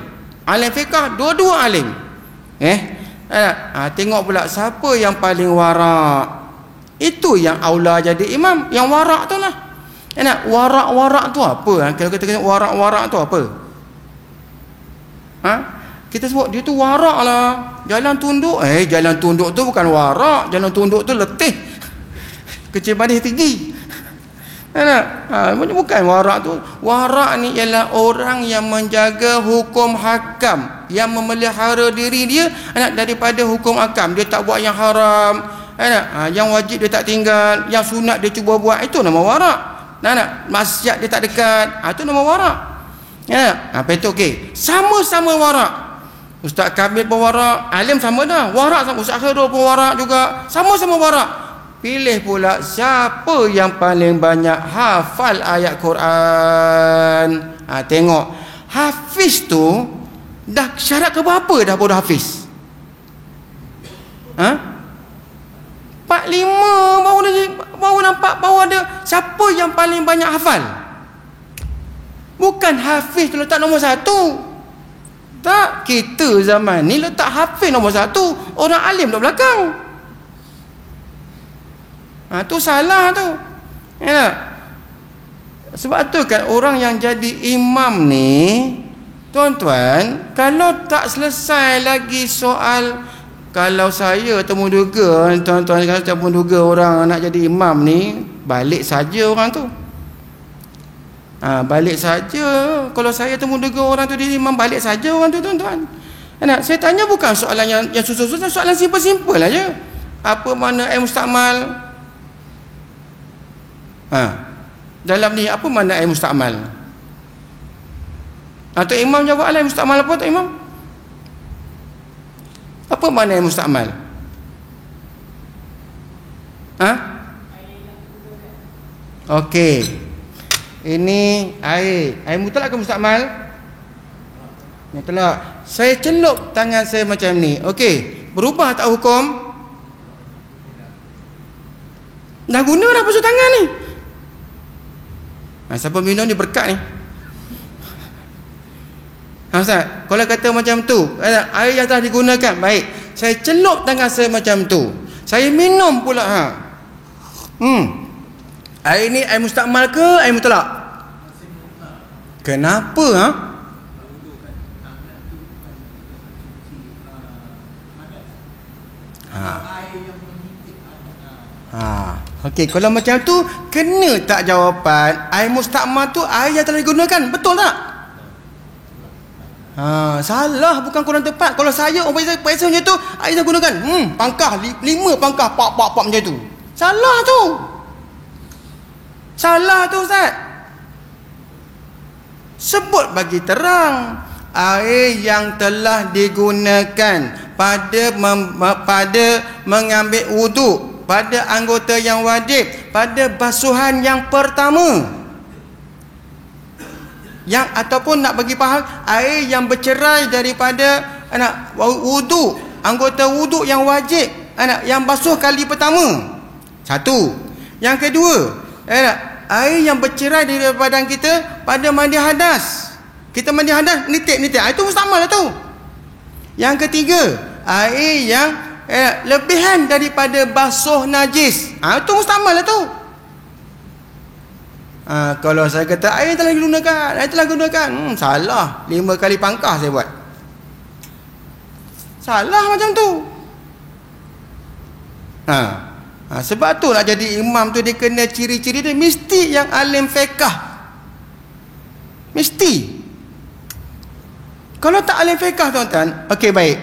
Alim fiqh, dua-dua alim. Tengok pula siapa yang paling wara'. Itu yang aula jadi imam. Yang wara' tu lah. Wara' tu apa? Kalau kita kata wara' tu apa? Kita sebut dia tu wara' lah. Jalan tunduk. Jalan tunduk tu bukan wara'. Jalan tunduk tu letih. Kecil badan tinggi. Bukan wara' tu. Wara' ni ialah orang yang menjaga hukum hakam, yang memelihara diri dia daripada hukum hakam. Dia tak buat yang haram, yang wajib dia tak tinggal, yang sunat dia cuba buat, itu nama warak. Maksiat dia tak dekat, itu nama warak. Apa itu? Okey, sama-sama warak. Ustaz Kamil pun warak, alim sama dah, warak sama. Ustaz Khairul pun warak juga, sama-sama warak. Pilih pula siapa yang paling banyak hafal ayat Quran. Tengok, hafiz tu dah syarat ke berapa dah baru hafiz? 4-5 baru nampak bahawa ada siapa yang paling banyak hafal. Bukan hafiz tu letak nombor 1. Tak, kita zaman ni letak hafiz nombor 1, orang alim kat belakang. Tu salah tu. Sebab tu kan orang yang jadi imam ni, tuan-tuan, kalau tak selesai lagi soal, kalau saya temu duga, tuan-tuan, kalau temu duga orang nak jadi imam ni, balik saja orang tu. Balik saja. Kalau saya temu duga orang tu jadi imam, balik saja orang tu, tuan-tuan. Saya tanya bukan soalan yang susah-susah, soalan simple-simple aja. Apa makna mustakmal? Dalam ni apa makna mustakmal? Tok Imam jawab lah, mustakmal apa Tok Imam? Apa makna mustakmal? Okey. Ini air mutlak ke mustakmal? Mutlak. Saya celup tangan saya macam ni. Okey, berubah tak hukum? Dah guna dah basuh tangan ni. Siapa minum ni berkat ni. Ustaz, kalau kata macam tu, air yang telah digunakan, baik, saya celup tangan saya macam tu, saya minum pula. Air ni air mustakmal ke air mutlak? Kenapa? Okey, kalau macam tu kena tak jawapan air mustakmal tu air yang telah digunakan, betul tak? Salah, bukan kurang tepat. Kalau saya orang periksa macam tu, air yang gunakan, pangkah 5 pangkah pak macam tu. Salah tu. Salah tu Ustaz. Sebut bagi terang air yang telah digunakan pada mengambil wuduk, pada anggota yang wajib, pada basuhan yang pertama, yang ataupun nak bagi faham, air yang bercerai daripada wuduk, anggota wuduk yang wajib, yang basuh kali pertama. Satu. Yang kedua, air yang bercerai daripada badan kita pada mandi hadas. Kita mandi hadas, nitik, itu mustakmal lah tu. Yang ketiga, air yang lebihan daripada basuh najis, itu mustakmal lah tu. Kalau saya kata air telah digunakan, salah. 5 kali pangkah saya buat. Salah macam tu. Sebab tu nak jadi imam tu dia kena ciri-ciri dia mesti yang alim fiqh. Mesti. Kalau tak alim fiqh, tuan-tuan, okey baik.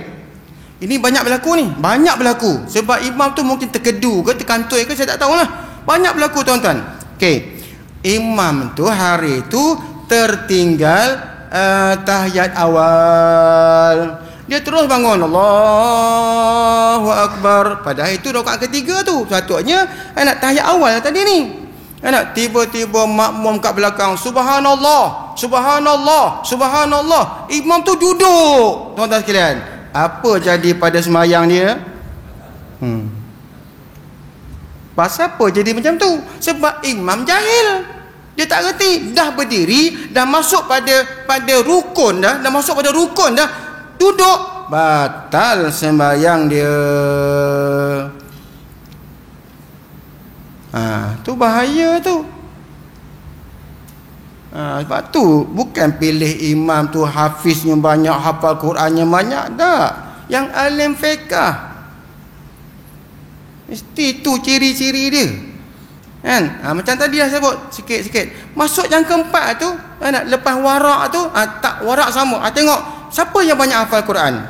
Ini banyak berlaku. Sebab imam tu mungkin terkedu ke terkantoi ke, saya tak tahulah. Banyak berlaku, tuan-tuan. Okey. Imam tu hari tu tertinggal tahiyat awal. Dia terus bangun, Allahu Akbar. Padahal itu rakaat ketiga tu. Sepatutnya nak tahiyat awal tadi ni. Tiba-tiba makmum kat belakang, Subhanallah, Subhanallah, Subhanallah. Imam tu duduk. Tuan-tuan sekalian, apa jadi pada semayang dia? Pasal apa jadi macam tu? Sebab imam jahil. Dia tak reti. Dah berdiri, dah masuk pada rukun dah, duduk, batal sembahyang dia. Tu bahaya tu. Sebab tu bukan pilih imam tu hafiznya banyak, hafal Qurannya banyak, tak. Yang alim fiqh. Mesti tu ciri-ciri dia. Kan? Macam tadi dah sebut sikit-sikit. Masuk yang keempat tu, lepas warak tu, tak warak sama. Tengok siapa yang banyak hafal Quran.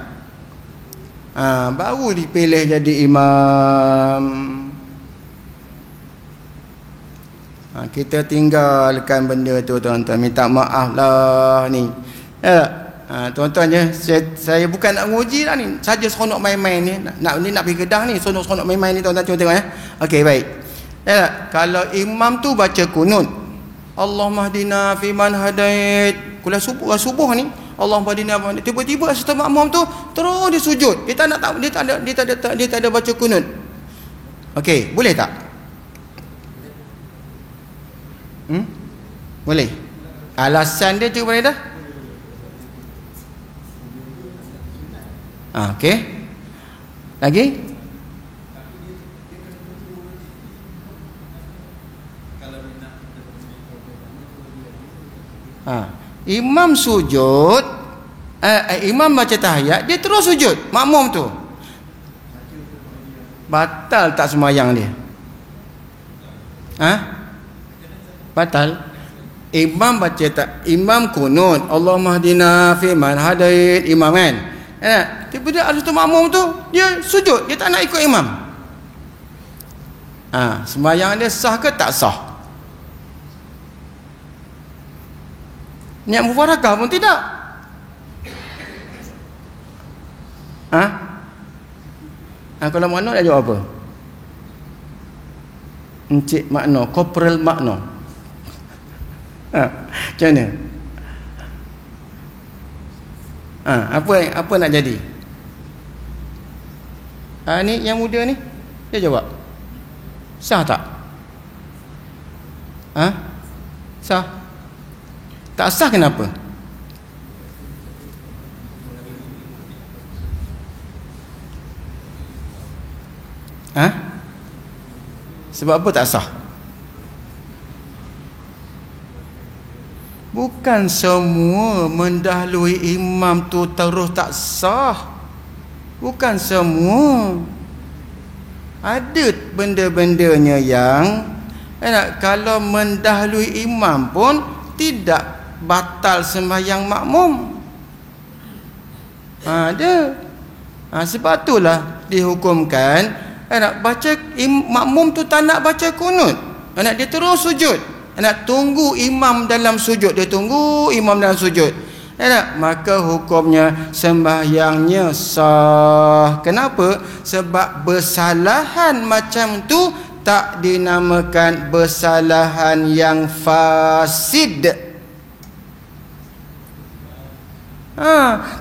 Baru dipilih jadi imam. Kita tinggalkan benda tu tuan-tuan. Minta maaf lah ni. Tuan-tuan je, saya bukan nak menguji lah ni. Saja seronok main-main ni. Nak pergi Kedah ni, seronok main-main ni tuan-tuan. Cuba tengok ya. Okey, baik. Kalau imam tu baca kunut, Allahumma hdina fiman hadait. Kuliah subuh ni, Allahumma hdina, tiba-tiba setelah makmum tu terus dia sujud. Dia tak ada baca kunut. Okey, boleh tak? Boleh. Alasan dia cuba boleh dah. Okey. Lagi? Imam sujud, imam baca tahiyat, dia terus sujud. Makmum tu batal tak sembahyang dia? Batal. Imam baca imam kunut, Allahumma hdina fi man hadait, imam kan. Tiba-tiba ada satu makmum tu dia sujud, dia tak nak ikut imam. Sembahyang dia sah ke tak sah? Niat mufarakah pun tidak. Kalau makna dia jawab apa? Encik makna, corporal makna. Macam mana? Apa nak jadi? Ni yang muda ni, dia jawab. Sah tak? Sah. Tak sah kenapa? Sebab apa tak sah? Bukan semua mendahului imam tu terus tak sah. Bukan semua. Ada benda-bendanya yang kalau mendahului imam pun tidak batal sembahyang makmum. Ada. Sebab itulah dihukumkan nak baca makmum tu tak nak baca kunut. Dia terus sujud. Nak tunggu imam dalam sujud. Dia tunggu imam dalam sujud. Maka hukumnya sembahyangnya sah. Kenapa? Sebab bersalahan macam tu tak dinamakan bersalahan yang fasid.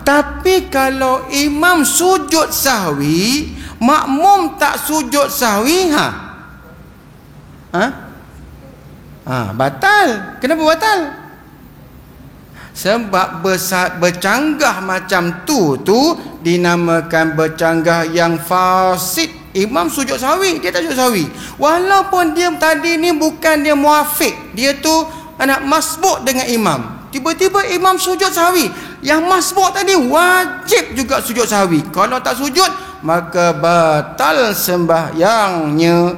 Tapi kalau imam sujud sahwi, makmum tak sujud sahwi, batal. Kenapa batal? Sebab bercanggah macam tu dinamakan bercanggah yang fasid. Imam sujud sahwi, dia tak sujud sahwi. Walaupun dia tadi ni bukan dia muafiq, dia tu anak masbuk dengan imam. Tiba-tiba imam sujud sahwi. Yang masbuk tadi wajib juga sujud sahwi. Kalau tak sujud, maka batal sembahyangnya.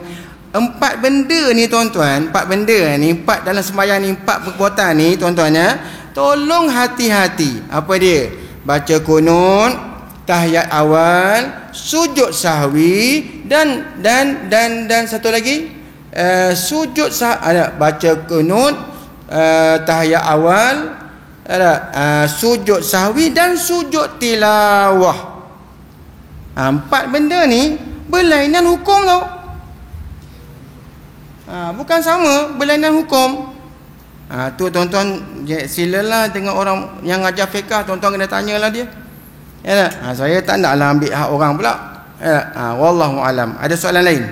4 benda ni tuan-tuan, 4 benda ni, 4 dalam sembahyang ni, 4 perbuatan ni tuan-tuan ya. Tolong hati-hati. Apa dia? Baca kunut, tahiyat awal, sujud sahwi dan satu lagi sujud baca kunut, tahiyat awal, sujud sahwi dan sujud tilawah. 4 benda ni berlainan hukum tau. Bukan sama, berlainan hukum. Tu tuan-tuan silalah dengan orang yang ajar fiqh, tuan-tuan kena tanyalah dia. Saya tak naklah ambil hak orang pula. Wallahu alam. Ada soalan lain?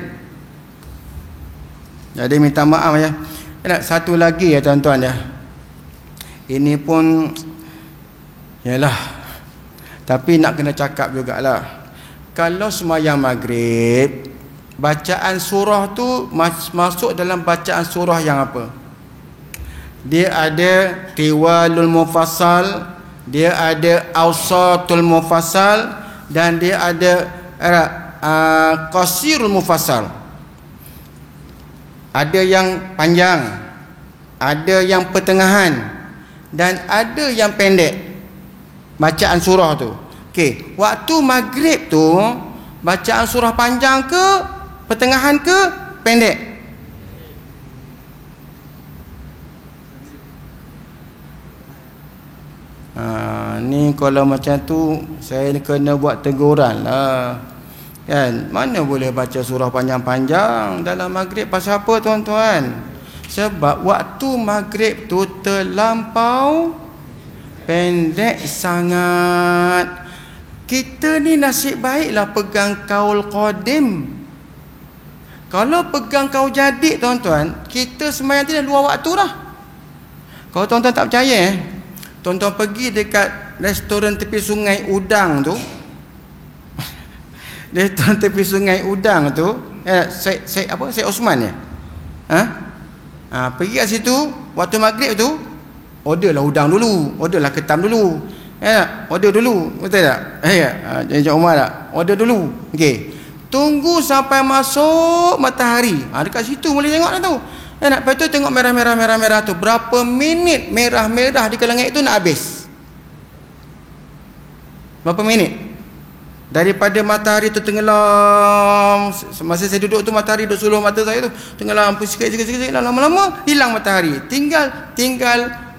Jadi minta maaf ya. Satu lagi ya tuan-tuan ya. Ini pun yalah, tapi nak kena cakap jugalah. Kalau sembahyang maghrib, bacaan surah tu masuk dalam bacaan surah yang apa? Dia ada tiwalul mufassal, dia ada awsatul mufassal, dan dia ada qasirul mufassal. Ada yang panjang, ada yang pertengahan, dan ada yang pendek bacaan surah tu. Okey, waktu maghrib tu bacaan surah panjang ke, pertengahan ke, pendek? Ni kalau macam tu saya kena buat teguran lah. Kan? Mana boleh baca surah panjang-panjang dalam maghrib? Pasal apa tuan-tuan? Sebab waktu maghrib tu terlampau pendek sangat. Kita ni nasib baiklah pegang kaul qadim. Kalau pegang kaul jadid tuan-tuan, kita sembahyang tidak luar waktu dah. Kalau tuan-tuan tak percaya, tuan-tuan pergi dekat restoran tepi sungai Udang tu. Restoran tepi sungai Udang tu, Syed Osman ya? Pergi kat situ waktu maghrib tu, orderlah udang dulu, orderlah ketam dulu. Order dulu, betul tak? Encik Umar tak? Order dulu. Okey. Tunggu sampai masuk matahari. Dekat situ boleh tengok dah tu. Lepas tu tengok merah-merah tu. Berapa minit merah-merah di langit itu nak habis? Berapa minit? Daripada matahari tu tenggelam. Masa saya duduk tu matahari duduk seluruh mata saya tu. Tenggelam sikit lama-lama hilang matahari. Tinggal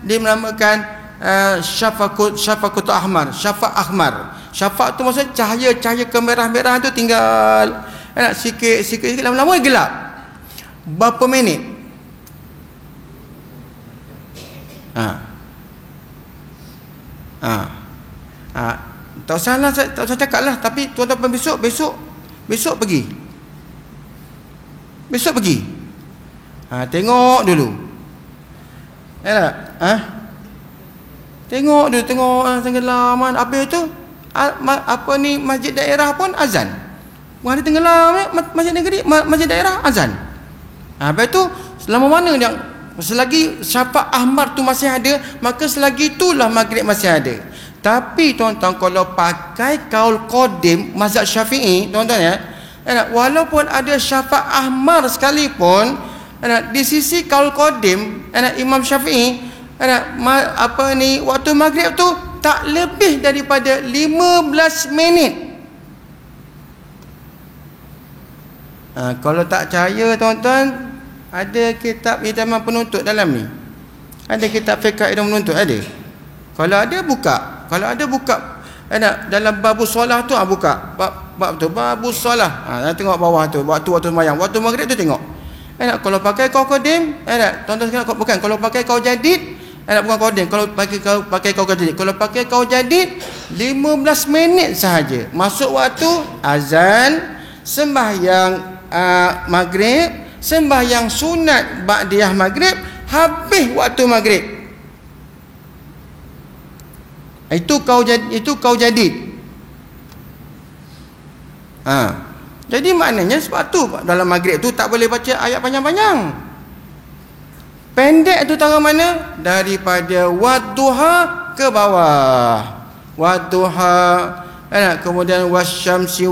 dinamakan syafaqut ahmar, syafaq ahmar. Syafaq tu maksud cahaya kemerah-merah tu tinggal sikit lama-lama gelap. Berapa minit? Tak usah cakap lah. Tapi tuan-tuan besok pergi. Tengok dulu. Tengok tenggelaman. Habis tu masjid daerah pun azan. Hari tenggelam masjid negeri, masjid daerah azan. Habis tu selama mana yang selagi syafaq ahmar tu masih ada, maka selagi itulah maghrib masih ada. Tapi tuan-tuan, kalau pakai kaul qadim mazhab Syafi'i, tuan-tuan ya, walaupun ada syafaq ahmar sekalipun, di sisi kaul qadim Imam Syafi'i, waktu maghrib tu tak lebih daripada 15 minit. Kalau tak percaya tuan-tuan, ada kitab Hidaman Penuntut dalam ni. Ada kitab fiqh Hidaman Penuntut ada. Kalau ada buka. Dalam babus solah tu buka. Bab tu babus solah. Tengok bawah tu. Waktu sembahyang. Waktu maghrib tu tengok. Kalau pakai kaul qadim, tuan-tuan sekalian, bukan. Kalau pakai kaul jadid, bukan qadim. Kalau pakai kaul jadid. Kalau pakai kaul jadid 15 minit sahaja. Masuk waktu azan, sembahyang maghrib, sembahyang sunat ba'diyah maghrib, habis waktu maghrib. Itu kau jadid. Jadi maknanya sebab tu dalam maghrib tu tak boleh baca ayat panjang-panjang. Pendek tu tangan mana? Daripada wadduha ke bawah. Wadduha, kemudian wasyamsi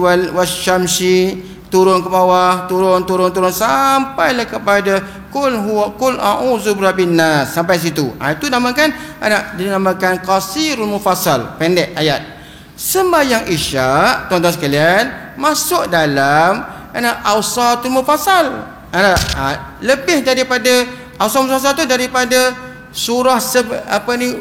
turun ke bawah, turun sampailah kepada qul a'udzu birabbin nas, sampai situ. Itu dinamakan qasirul mufassal, pendek ayat. Sembahyang Isyak tuan-tuan sekalian masuk dalam awsatul mufassal. Lebih daripada awsatul mufassal tu, daripada surah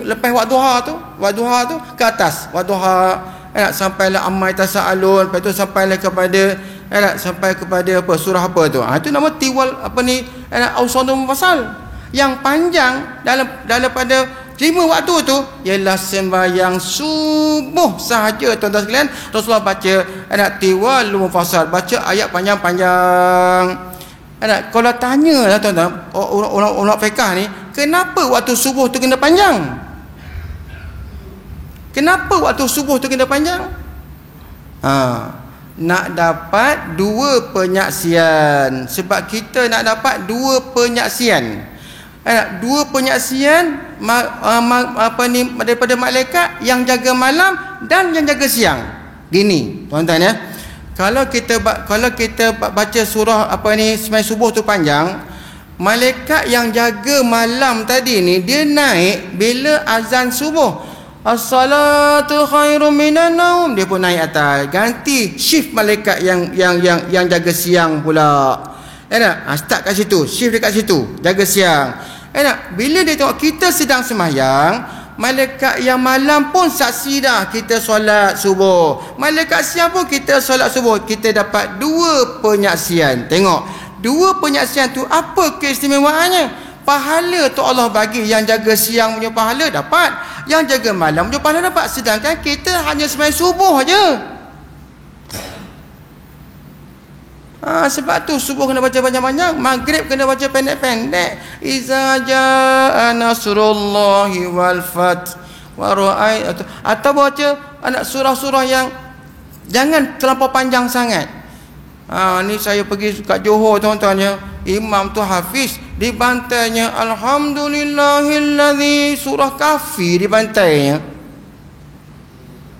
lepas wadduha tu ke atas. Wadduha sampailah amma tasaalun, lepas tu sampailah kepada sampai kepada surah apa tu. Itu nama tiwal awsatul mufassal. Yang panjang daripada 5 waktu tu ialah sembahyang subuh sahaja tuan-tuan sekalian. Rasulullah baca tiwal mufassal, baca ayat panjang-panjang. Kalau tanya lah tuan-tuan, orang fiqh ni, kenapa waktu subuh tu kena panjang? Kenapa waktu subuh tu kena panjang? Nak dapat 2 penyaksian. Sebab kita nak dapat 2 penyaksian. 2 penyaksian daripada malaikat yang jaga malam dan yang jaga siang. Gini tuan-tuan ya, kalau kita baca surah sembahyang subuh tu panjang, malaikat yang jaga malam tadi ni dia naik bila azan subuh. As-salatu khairum minan naum. Dia pun naik atas, ganti shift malaikat yang jaga siang pula. Start kat situ, shift dekat situ, jaga siang. Bila dia tengok kita sedang sembahyang, malaikat yang malam pun saksi dah kita solat subuh. Malaikat siang pun kita solat subuh. Kita dapat 2 penyaksian. Tengok, 2 penyaksian tu apa keistimewaannya? Pahala tu Allah bagi. Yang jaga siang punya pahala dapat, yang jaga malam punya pahala dapat. Sedangkan kita hanya sembahyang subuh aje. Sebab tu subuh kena baca banyak-banyak, maghrib kena baca pendek-pendek. Iza jaa nasrullahi wal fath wa ra'ay, atau baca anak surah-surah yang jangan terlampau panjang sangat. Ni saya pergi kat Johor tuan-tuan ya, imam tu hafiz, di bantainya alhamdulillahillazi, surah Kahfi di bantainya.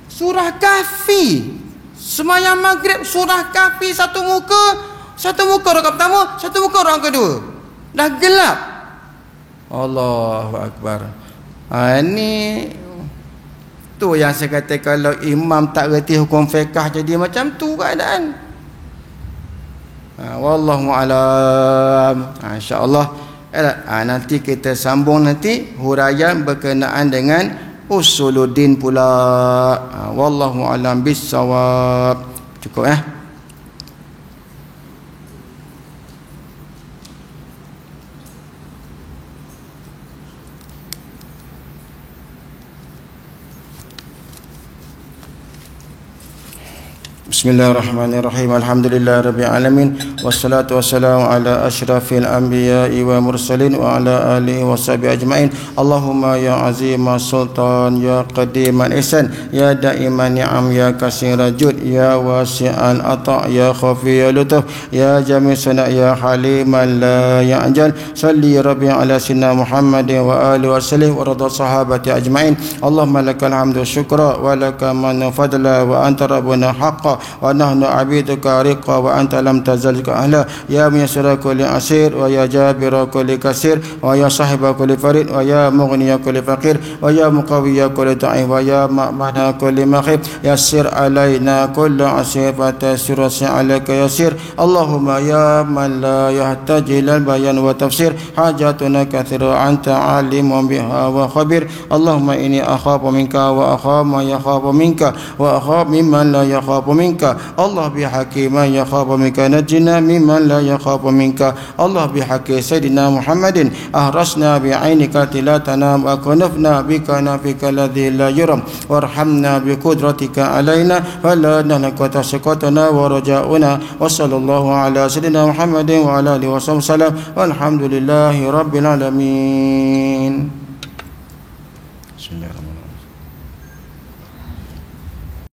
Surah Kahfi, sembahyang maghrib surah Kahfi, satu muka rakaat pertama, satu muka rakaat kedua. Dah gelap. Allahu akbar. Ni tu yang saya kata, kalau imam tak reti hukum fiqh jadi macam tu keadaan. Wallahu a'lam. InsyaAllah nanti kita sambung nanti huraian berkenaan dengan usuluddin pula. Wallahu a'lam bissawab. Cukup Bismillahirrahmanirrahim. Alhamdulillahirabbil alamin, wassalatu wassalamu ala asyrafil anbiya'i wa mursalin wa ala alihi washabihi ajmain. Allahumma ya azima sultan, ya qadiman ihsan, ya daiman ni'am, ya kasira jud, ya wasi'an ata', ya khafiya lutuf, ya jami' sana, ya haliman la ya'jal. Salli rabbi ala sayyidina Muhammadin wa alihi wa sallim wa radha sahabati ajmain. Allahumma lakal hamdu syukra wa lakal manu fadla wa anta rabbuna haqqa wa nahnu abiduka riqa wa anta lam tazalika ahla. Ya muyassira kulli asir wa ya jabira kulli kasir wa ya sahiba kulli farid wa ya mughniya kulli faqir wa ya muqawwiya kulli da'if wa ya ma'mana kulli makhib. Yassir alaina kulli asir fatasir alayka yasir. Allahumma ya man la yahtaji ilal bayan wa tafsir, hajatuna kathira anta alimun biha wa khabir. Allahumma inni akhafu minka wa akhafu ma yakhafu minka wa akhafu mimman la yakhafu minka. Allah bihaqi man yakhafu minka najina mimman la yakhafu minka. Allah bihaqi sayyidina Muhammadin ahrasna bi'ainika la tanam wa kunafna bika nafika alladhi la yuram warhamna biqudratika alaina fala nahqata siqatana wa raja'una. Wa sallallahu ala sayyidina Muhammadin wa ala alihi wa sallam. Walhamdulillahi rabbil alamin.